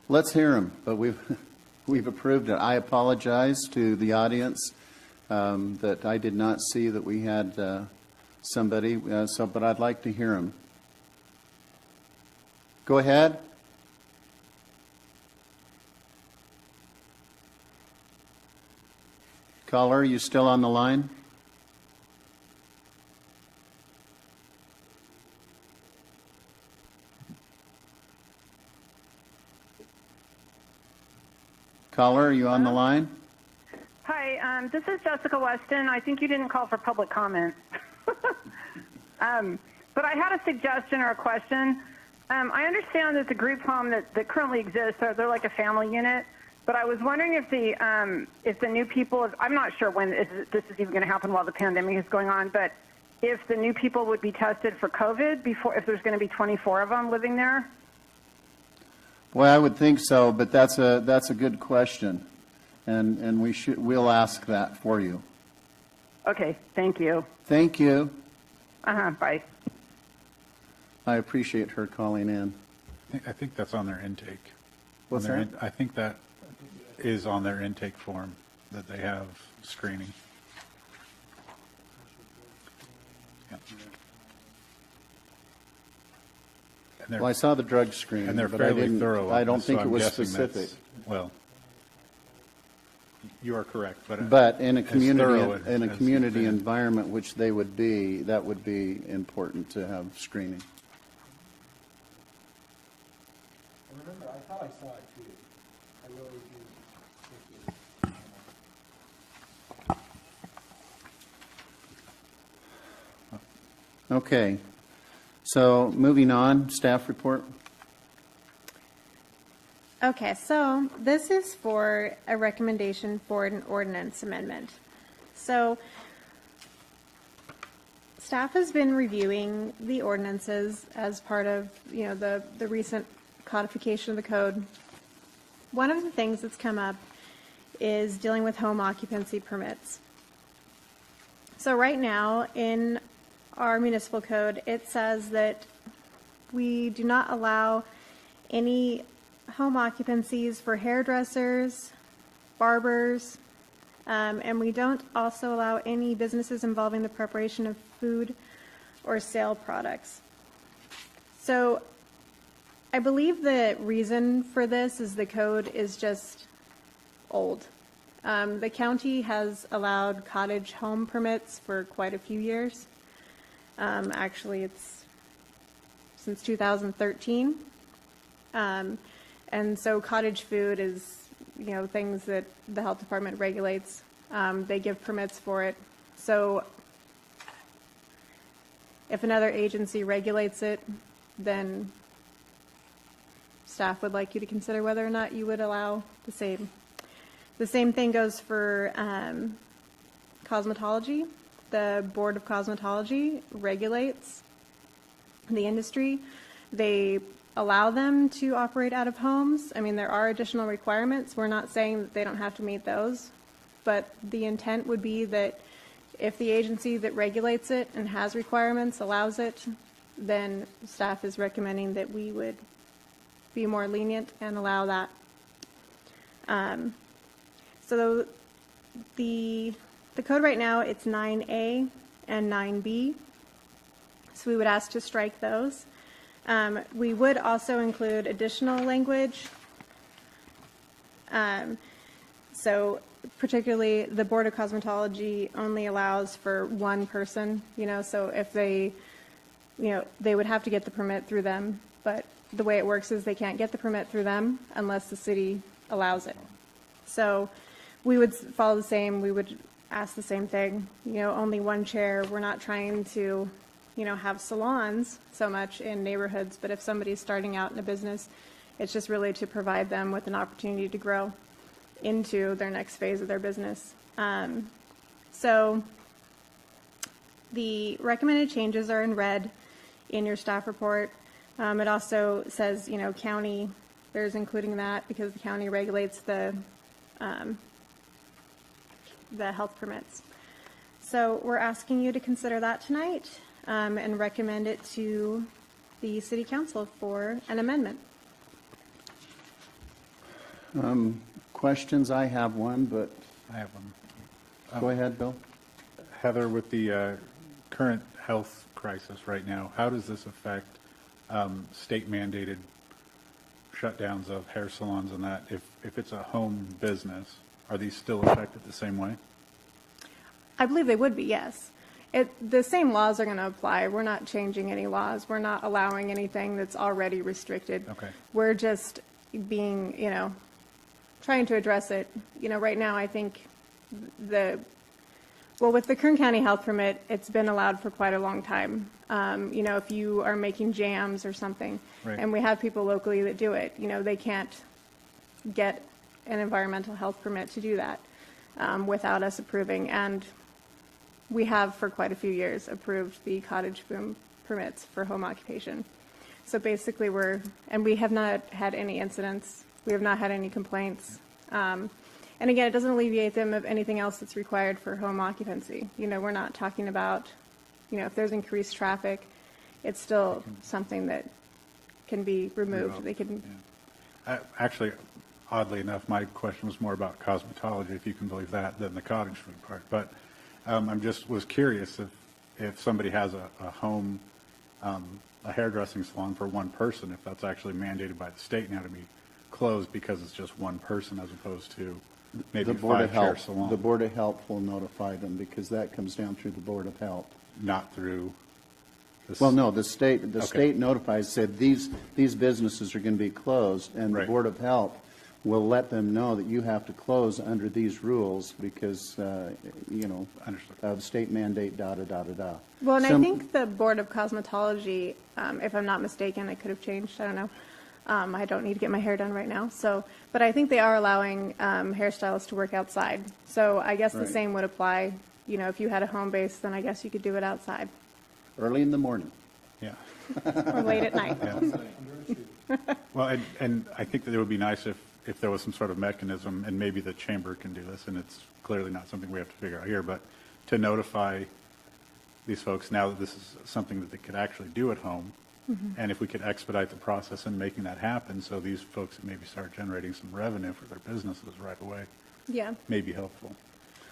Let's hear them, but we've approved it. I apologize to the audience that I did not see that we had somebody, but I'd like to hear them. Go ahead. Caller, are you still on the line? Caller, are you on the line? Hi, this is Jessica Weston. I think you didn't call for public comment. But I had a suggestion or a question. I understand that the group home that currently exists, they're like a family unit. But I was wondering if the new people, I'm not sure when this is even going to happen while the pandemic is going on, but if the new people would be tested for COVID before, if there's going to be 24 of them living there. Well, I would think so, but that's a good question, and we'll ask that for you. Okay, thank you. Thank you. Bye. I appreciate her calling in. I think that's on their intake. What's On their that? I think that is on their intake form, that they have screening. Yeah. And they're- Well, I saw the drug screen, And they're but I fairly didn't. thorough. I on don't this, think so it I'm was guessing that's- specific. Well, you are correct, but. But in a as thorough community as- environment, which they would be, that would be important to have screening. Remember, I thought I saw it too. I really do. Okay. So moving on, staff report. Okay, so this is for a recommendation for an ordinance amendment. So staff has been reviewing the ordinances as part of, the recent codification of the code. One of the things that's come up is dealing with home occupancy permits. So right now in our municipal code, it says that We do not allow any home occupancies for hairdressers, barbers, and we don't also allow any businesses involving the preparation of food or sale products. So I believe the reason for this is the code is just old. The county has allowed cottage home permits for quite a few years. Actually, it's since 2013. And so cottage food is, things that the health department regulates. They give permits for it. So if another agency regulates it, then staff would like you to consider whether or not you would allow the same. The same thing goes for cosmetology. The Board of Cosmetology regulates the industry. They allow them to operate out of homes. I mean, there are additional requirements. We're not saying that they don't have to meet those, but the intent would be that if the agency that regulates it and has requirements allows it, then staff is recommending that we would be more lenient and allow that. So the code right now, it's 9A and 9B. So we would ask to strike those. We would also include additional language. So particularly the Board of Cosmetology only allows for one person, so if they, they would have to get the permit through them, but the way it works is they can't get the permit through them unless the city allows it. So we would follow the same, we would ask the same thing, only one chair. We're not trying to, have salons so much in neighborhoods, but if somebody's starting out in a business, it's just really to provide them with an opportunity to grow into their next phase of their business. So the recommended changes are in red in your staff report. It also says, county, there's including that because the county regulates the health permits. So we're asking you to consider that tonight and recommend it to the City Council for an amendment. Questions? I have one, but I have one. go ahead, Bill. Heather, with the current health crisis right now, how does this affect state mandated shutdowns of hair salons and that? If it's a home business, are these still affected the same way? I believe they would be, yes. The same laws are going to apply. We're not changing any laws. We're not allowing anything that's already restricted. Okay. We're just being, trying to address it. Right now I think with the Kern County health permit, it's been allowed for quite a long time. If you are making jams or something, Right. and we have people locally that do it, they can't get an environmental health permit to do that without us approving. And we have for quite a few years approved the cottage boom permits for home occupation. So basically we have not had any incidents. We have not had any complaints. And again, it doesn't alleviate them of anything else that's required for home occupancy. We're not talking about, if there's increased traffic, it's still something that can be removed. They can. Yeah. Actually, oddly enough, my question was more about cosmetology, if you can believe that, than the cottage food part. But I'm just was curious if somebody has a home, a hairdressing salon for one person, if that's actually mandated by the state now to be closed because it's just one person as opposed to maybe The Board of 5-chair Health. salon. The Board of Health will notify them because that comes down through the Board of Health. Not through this. Well, no, the state Okay. state notifies, said these businesses are going to be closed, and the Right. Board of Health will let them know that you have to close under these rules because, Understood. of state mandate, da-da-da-da-da. Well, and I Some- think the Board of Cosmetology, if I'm not mistaken, it could have changed, I don't know. I don't need to get my hair done right now, but I think they are allowing hairstylists to work outside. So I guess the Right. same would apply, if you had a home base, then I guess you could do it outside Early in the morning. Yeah. or late at night. Yeah. Well, and I think that it would be nice if there was some sort of mechanism, and maybe the chamber can do this, and it's clearly not something we have to figure out here, but to notify these folks now that this is something that they could actually do at home, And if we could expedite the process in making that happen, so these folks maybe start generating some revenue for their businesses right away, Yeah. may be helpful.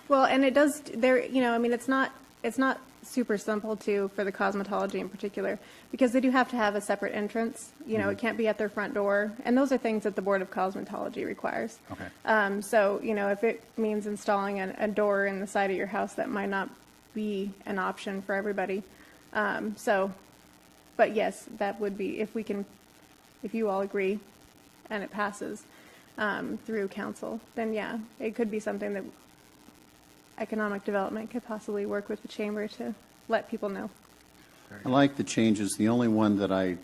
Well, and it does, there, you know, I mean, it's not super simple too for the cosmetology in particular, because they do have to have a separate entrance. You know, it can't be at their front door, and those are things that the Board of Cosmetology requires. Okay. So, you know, if it means installing a door in the side of your house, that might not be an option for everybody. But yes, that would be, if you all agree and it passes through council, then yeah, it could be something that economic development could possibly work with the chamber to let people know. I like the changes. The only one that I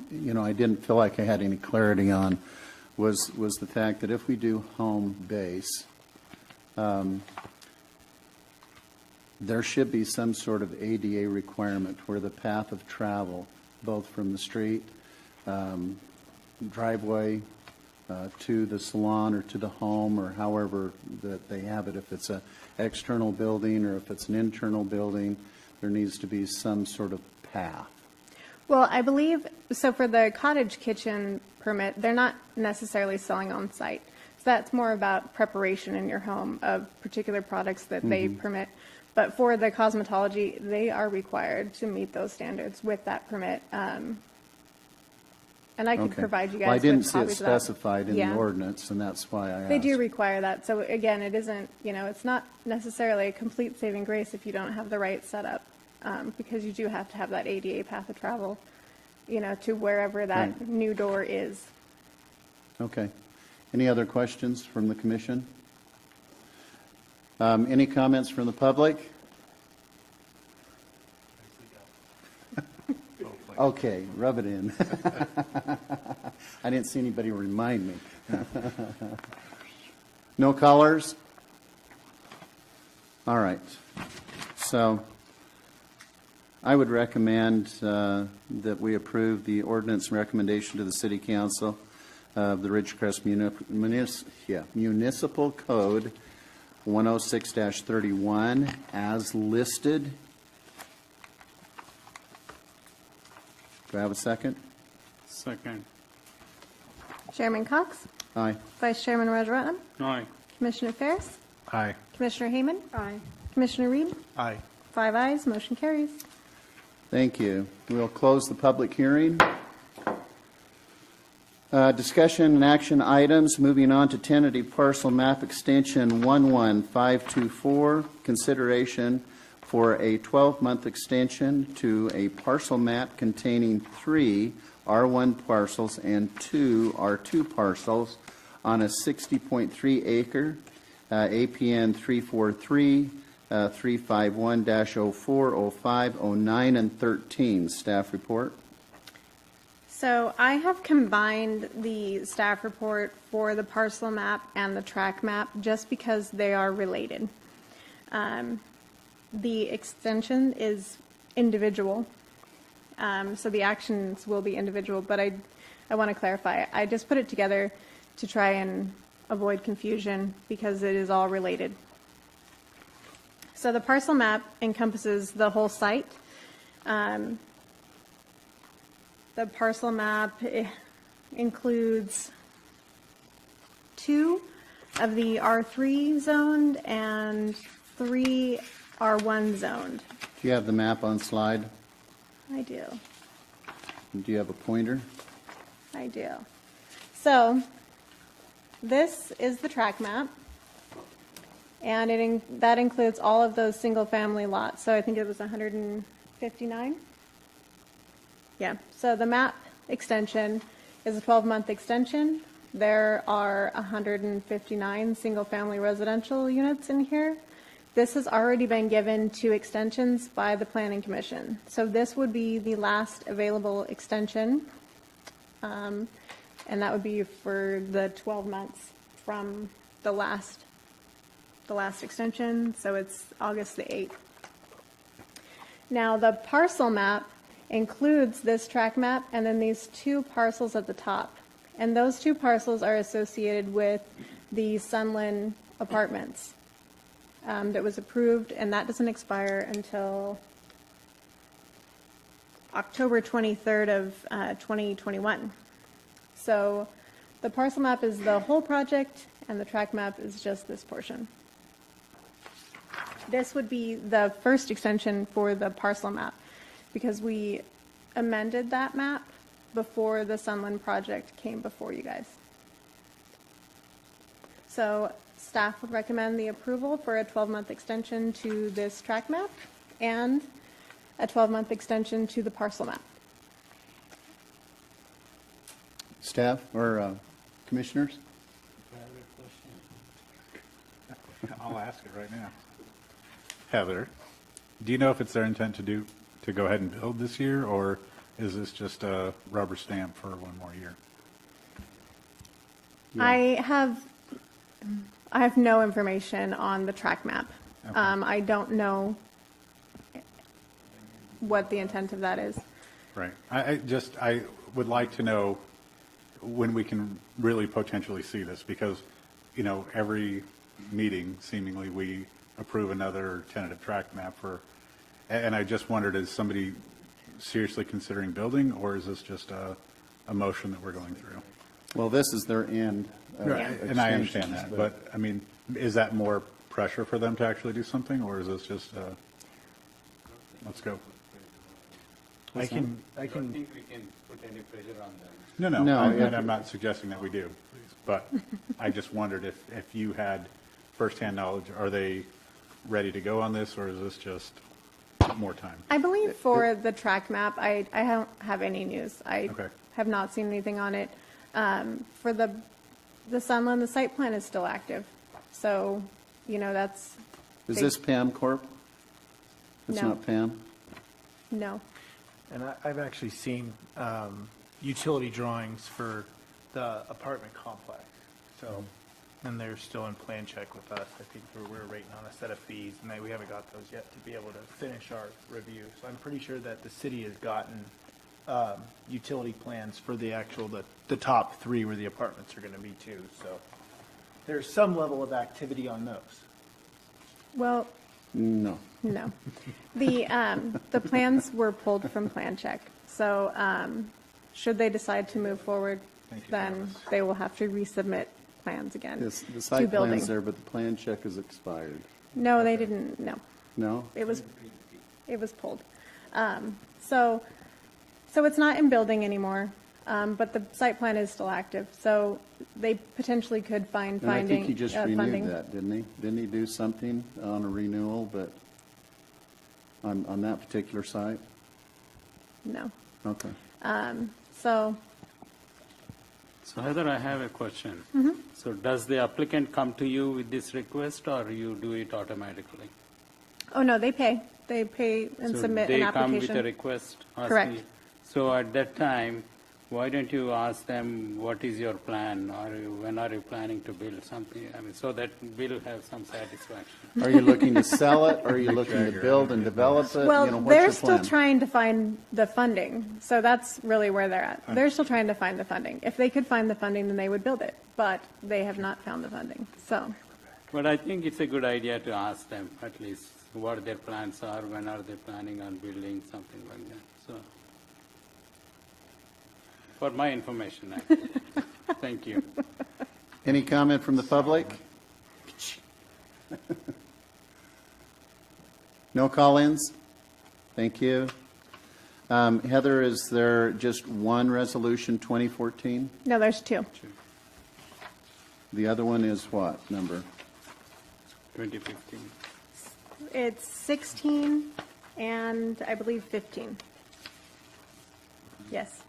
didn't feel like I had any clarity on was the fact that if we do home base, there should be some sort of ADA requirement where the path of travel, both from the street, driveway, to the salon or to the home, or however that they have it. If it's an external building or if it's an internal building, there needs to be some sort of path. Well, I believe, so for the cottage kitchen permit, they're not necessarily selling on site. So that's more about preparation in your home of particular products that they permit. But for the cosmetology, they are required to meet those standards with that permit. And I could Okay. provide you guys Well, I didn't with see it copies of that. specified in the Yeah. ordinance, and that's why I asked. They do require that. So again, it isn't, you know, it's not necessarily a complete saving grace if you don't have the right setup, because you do have to have that ADA path of travel, you know, to wherever that Right. new door is. Okay. Any other questions from the commission? Any comments from the public? Okay, rub it in. I didn't see anybody remind me. No callers? All right. So I would recommend that we approve the ordinance recommendation to the City Council of the Ridgecrest Municipal Code 106-31 as listed. Do I have a second? Second. Chairman Cox, Aye. Vice Chairman Rajaratnam, Aye. Commissioner Ferris, Aye. Commissioner Hayman. Aye. Commissioner Reed. Aye. 5 ayes, motion carries. Thank you. We'll close the public hearing. Discussion and action items. Moving on to tentative parcel map extension 11524. Consideration for a 12-month extension to a parcel map containing 3 R1 parcels and 2 R2 parcels on a 60.3 acre APN 343-351-04, 09, and 13. Staff report. So I have combined the staff report for the parcel map and the track map just because they are related. The extension is individual, so the actions will be individual, but I want to clarify. I just put it together to try and avoid confusion because it is all related. So the parcel map encompasses the whole site. The parcel map includes 2 of the R3 zoned and 3 R1 zoned. Do you have the map on slide? I do. Do you have a pointer? I do. So this is the track map, and that includes all of those single-family lots. So I think it was 159. Yeah. So the map extension is a 12-month extension. There are 159 single-family residential units in here. This has already been given 2 extensions by the Planning Commission. So this would be the last available extension, and that would be for the 12 months from the last extension. So it's August the 8th. Now the parcel map includes this track map and then these 2 parcels at the top. And those 2 parcels are associated with the Sunland Apartments that was approved, and that doesn't expire until October 23rd of 2021. So the parcel map is the whole project, and the track map is just this portion. This would be the first extension for the parcel map, because we amended that map before the Sunland project came before you guys. So staff would recommend the approval for a 12-month extension to this track map and a 12-month extension to the parcel map. Staff or commissioners? I'll ask it right now. Heather, do you know if it's their intent to go ahead and build this year, or is this just a rubber stamp for one more year? I have no information on the track map. Okay. I don't know what the intent of that is. Right. I would like to know when we can really potentially see this, because, you know, every meeting, seemingly, we approve another tentative track map and I just wondered, is somebody seriously considering building, or is this just a motion that we're going through? Well, this is their end. And I understand that, but, I mean, is that more pressure for them to actually do something, or is this just, let's go? I can, I don't think we can put any pressure on them. No, No, I'm not suggesting that we do, but I just wondered if you had firsthand knowledge, are they ready to go on this, or is this just more time? I believe for the track map, I don't have any news. I Okay. have not seen anything on it. For the Sunland, the site plan is still active. So, you know, that's. Is this Pam Corp? It's No. not Pam? No. and I've actually seen utility drawings for the apartment complex. So, and they're still in plan check with us. I think we're waiting on a set of fees, and we haven't got those yet to be able to finish our review. So I'm pretty sure that the city has gotten utility plans for the actual, the top three where the apartments are going to be too. So there's some level of activity on those. Well, No. no. The plans were pulled from plan check. So should they decide to move forward, Thank you, then Thomas. they will have to resubmit plans again. The to site building. plan's there, but the plan check is expired. No, they didn't, no. No? It was pulled. So it's not in building anymore, but the site plan is still active. So they potentially could find And I think he funding. just renewed that, didn't he? Didn't he do something on a renewal, but on that particular site? No. Okay. So So Heather, I have a question. Mm-hmm. So does the applicant come to you with this request, or you do it automatically? oh, no, they pay. They pay and So submit an they come with a application. request? asking- Correct. So at that time, why don't you ask them, what is your plan, or when are you planning to build something? I mean, so that we'll have some satisfaction. Are you looking to sell it, or are you looking to build and develop it? You know, Well, what's they're your still plan? trying to find the funding. So that's really where they're at. They're still trying to find the funding. If they could find the funding, then they would build it. But they have not found the funding. So, But I think it's a good idea to ask them at least what their plans are, when are they planning on building, something like that. So, for my information, actually. Thank you. Any comment from the public? No call-ins? Thank you. Heather, is there just one resolution, 2014? no, there's two. The other one is what number? 2015. It's 16 and I believe 15. Yes.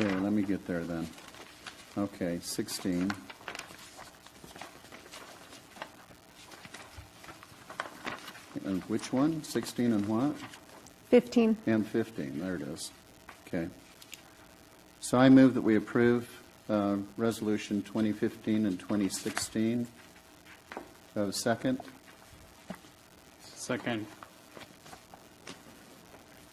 Okay, let me get there then. Okay, 16. And which one? 16 and what? 15. And 15, there it is. Okay. So I move that we approve Resolution 2015 and 2016. Do I have a second? Second.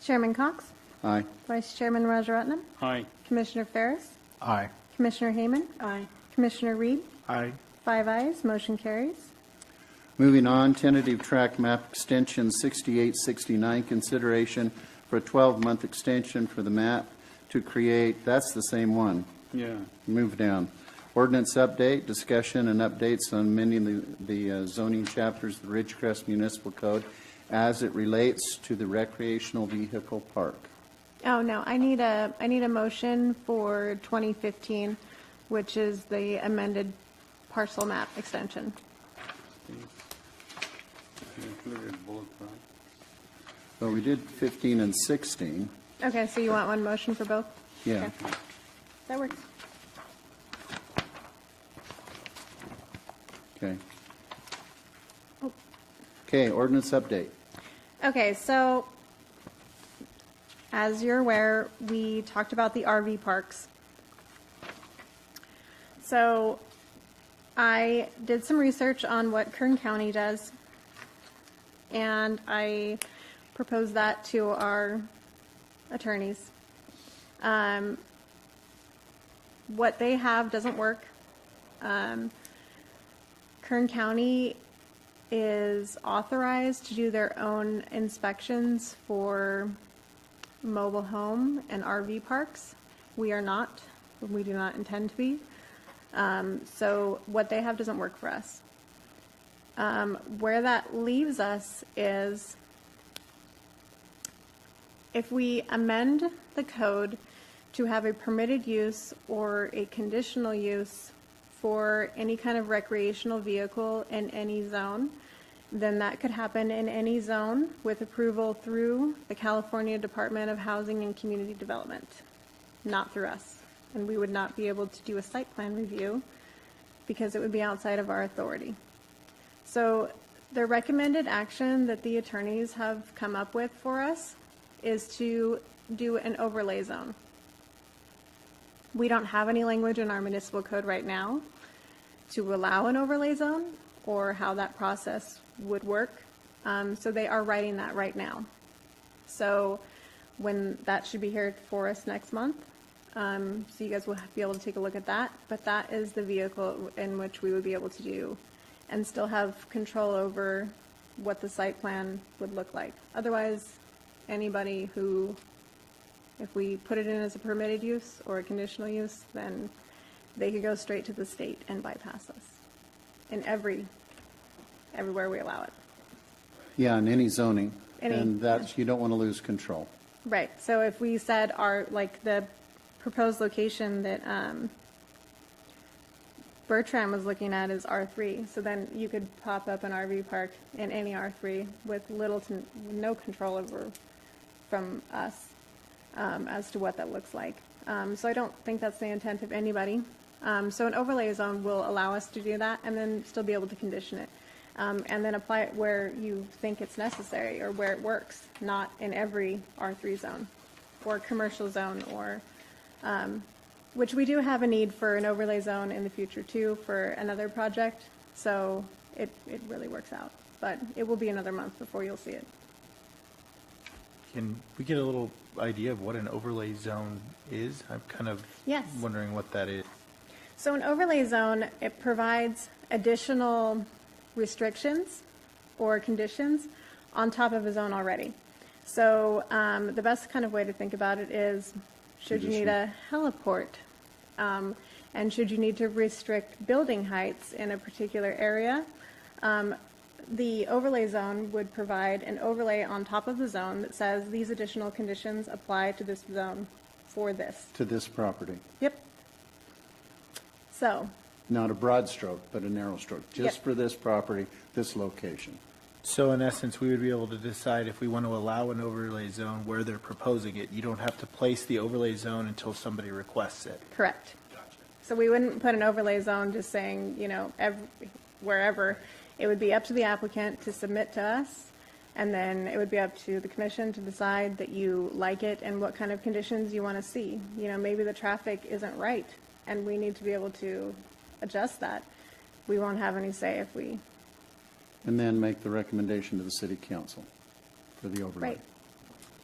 Chairman Cox, Aye. Vice Chairman Rajaratnam, Aye. Commissioner Ferris, Aye. Commissioner Hayman. Aye. Commissioner Reed? Aye. 5 ayes, motion carries. Moving on, tentative track map extension 6869, consideration for a 12-month extension for the map to create, that's the same one. Yeah. Move down. Ordinance update, discussion and updates on amending the zoning chapters of the Ridgecrest Municipal Code as it relates to the recreational vehicle park. Oh, no, I need a motion for 2015, which is the amended parcel map extension. Included both, right? Well, we did 15 and 16. Okay, so you want one motion for both? Yeah. Okay. That works. Okay. Oh. Okay, ordinance update. Okay, so as you're aware, we talked about the RV parks. So I did some research on what Kern County does, and I proposed that to our attorneys. What they have doesn't work. Kern County is authorized to do their own inspections for mobile home and RV parks. We are not. We do not intend to be. So what they have doesn't work for us. Where that leaves us is if we amend the code to have a permitted use or a conditional use for any kind of recreational vehicle in any zone, then that could happen in any zone with approval through the California Department of Housing and Community Development, not through us. And we would not be able to do a site plan review because it would be outside of our authority. So the recommended action that the attorneys have come up with for us is to do an overlay zone. We don't have any language in our municipal code right now to allow an overlay zone or how that process would work. So they are writing that right now. So when that should be here for us next month. So you guys will be able to take a look at that. But that is the vehicle in which we would be able to do and still have control over what the site plan would look like. Otherwise, anybody who, if we put it in as a permitted use or a conditional use, then they could go straight to the state and bypass us in everywhere we allow it. Yeah, in any zoning. Any- And that's, you don't want to lose control. Right. So if we said like the proposed location that Bertram was looking at is R3, so then you could pop up an RV park in any R3 with little to no control over from us as to what that looks like. So I don't think that's the intent of anybody. So an overlay zone will allow us to do that and then still be able to condition it. And then apply it where you think it's necessary or where it works, not in every R3 zone or commercial zone or, which we do have a need for an overlay zone in the future too for another project. So it really works out, but it will be another month before you'll see it. Can we get a little idea of what an overlay zone is? I'm kind of Yes. wondering what that is. So an overlay zone, it provides additional restrictions or conditions on top of a zone already. So the best kind of way to think about it is, should you need a heliport, and should you need to restrict building heights in a particular area, the overlay zone would provide an overlay on top of the zone that says these additional conditions apply to this zone for this. To this property. Yep. So, Not a broad stroke, but a narrow stroke. Just Yep. for this property, this location. So in essence, we would be able to decide if we want to allow an overlay zone where they're proposing it. You don't have to place the overlay zone until somebody requests it. correct. So we wouldn't put an overlay zone just saying, wherever. It would be up to the applicant to submit to us, and then it would be up to the commission to decide that you like it and what kind of conditions you want to see. Maybe the traffic isn't right, and we need to be able to adjust that. We won't have any say if we, And then make the recommendation to the city council for the overlay. right.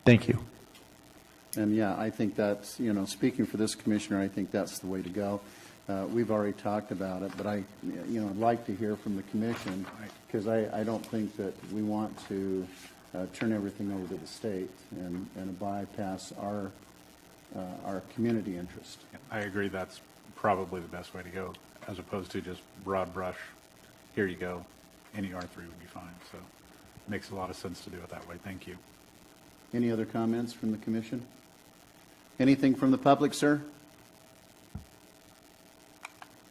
Thank you. And yeah, I think that's, speaking for this commissioner, I think that's the way to go. we've already talked about it, but I'd like to hear from the commission, because I don't think that we want to turn everything over to the state and bypass our community interest. I agree that's probably the best way to go, as opposed to just broad brush, here you go, any R3 would be fine. So it makes a lot of sense to do it that way. Thank you. Any other comments from the commission? Anything from the public, sir?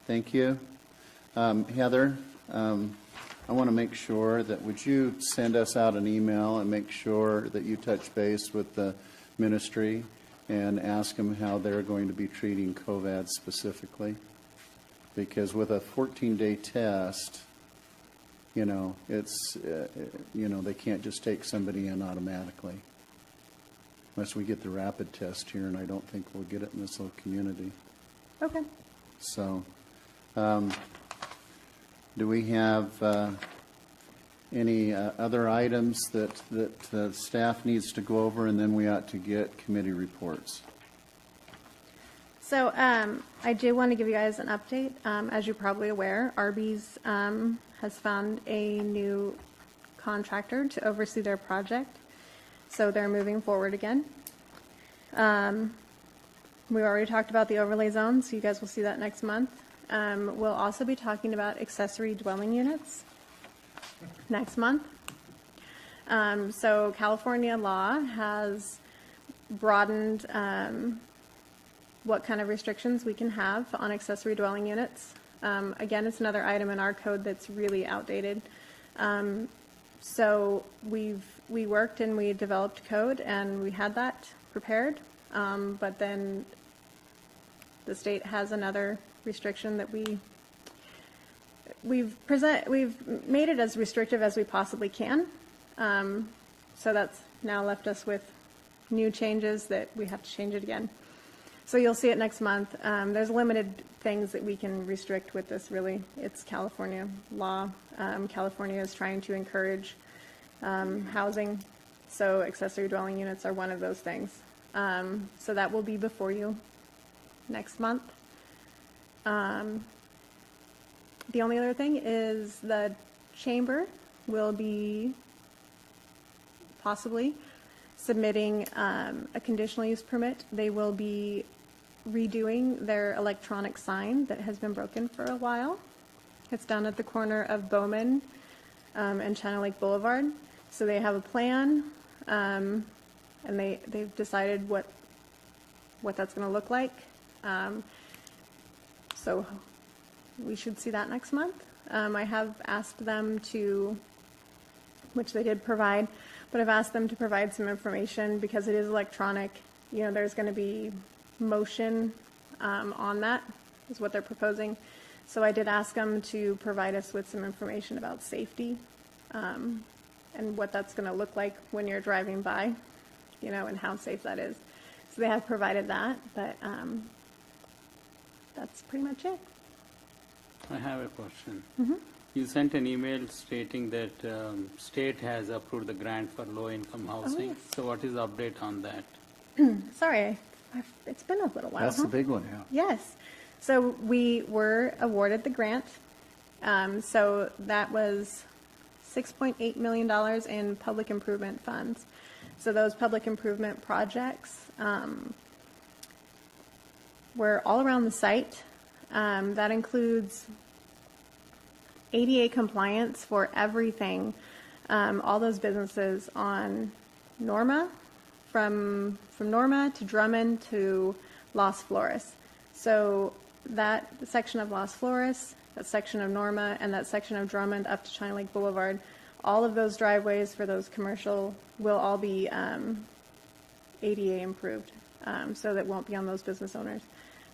Thank you. Heather, I want to make sure that, would you send us out an email and make sure that you touch base with the ministry and ask them how they're going to be treating COVID specifically? Because with a 14-day test, it's, they can't just take somebody in automatically. Unless we get the rapid test here, and I don't think we'll get it in this little community. Okay. So, do we have any other items that staff needs to go over, and then we ought to get committee reports? So I do want to give you guys an update. As you're probably aware, Arby's has found a new contractor to oversee their project. So they're moving forward again. We already talked about the overlay zone, so you guys will see that next month. We'll also be talking about accessory dwelling units next month. So California law has broadened what kind of restrictions we can have on accessory dwelling units. Again, it's another item in our code that's really outdated. So we worked and we developed code, and we had that prepared, but then the state has another restriction that we've made it as restrictive as we possibly can. So that's now left us with new changes that we have to change it again. So you'll see it next month. There's limited things that we can restrict with this, really. It's California law. California is trying to encourage housing, so accessory dwelling units are one of those things. So that will be before you next month. The only other thing is the chamber will be possibly submitting a conditional use permit. They will be redoing their electronic sign that has been broken for a while. It's down at the corner of Bowman and China Lake Boulevard. So they have a plan, and they've decided what that's going to look like. So we should see that next month. I have asked them to, which they did provide, but I've asked them to provide some information because it is electronic. There's going to be motion on that, is what they're proposing. So I did ask them to provide us with some information about safety and what that's going to look like when you're driving by, and how safe that is. So they have provided that, but that's pretty much it. I have a question. Mm-hmm. You sent an email stating that state has approved the grant for low-income housing. yes. So what is the update on that? Sorry, it's been a little while. That's the big one. Yes. So we were awarded the grant. So that was $6.8 million in public improvement funds. So those public improvement projects were all around the site. That includes ADA compliance for everything, all those businesses on Norma, from Norma to Drummond to Las Flores. So that section of Las Flores, that section of Norma, and that section of Drummond up to China Lake Boulevard, all of those driveways for those commercial will all be ADA improved, so that won't be on those business owners.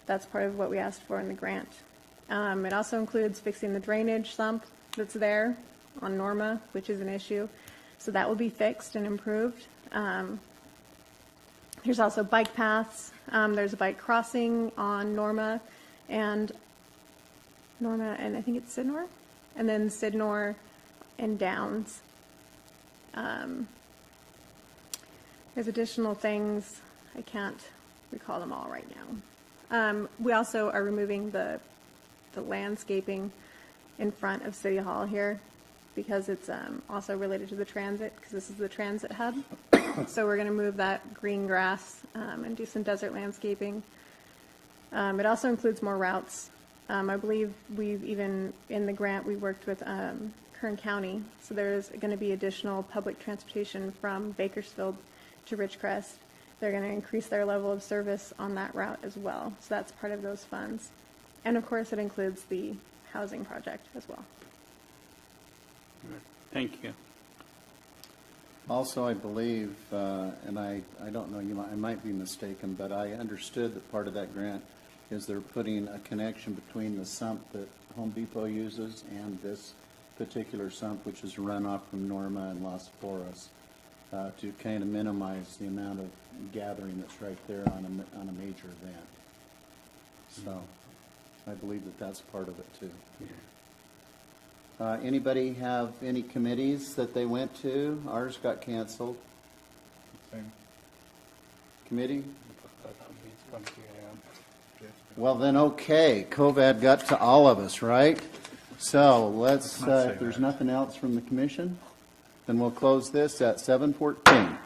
That's part of what we asked for in the grant. It also includes fixing the drainage sump that's there on Norma, which is an issue. So that will be fixed and improved. There's also bike paths. There's a bike crossing on Norma and I think it's Sidnor, and then Sidnor and Downs. There's additional things. I can't recall them all right now. We also are removing the landscaping in front of City Hall here because it's also related to the transit, because this is the transit hub. So we're going to move that green grass and do some desert landscaping. It also includes more routes. I believe we've even, in the grant, we worked with Kern County. So there's going to be additional public transportation from Bakersfield to Ridgecrest. They're going to increase their level of service on that route as well. So that's part of those funds. And of course, it includes the housing project as well. Thank you. Also, I believe, and I don't know, I might be mistaken, but I understood that part of that grant is they're putting a connection between the sump that Home Depot uses and this particular sump, which is runoff from Norma and Las Flores, to kind of minimize the amount of gathering that's right there on a major event. So I believe that that's part of it too. Anybody have any committees that they went to? Ours got canceled. Same. Committee? Well, then, okay, COVID got to all of us, right? So let's, if there's nothing else from the commission, then we'll close this at 7:14.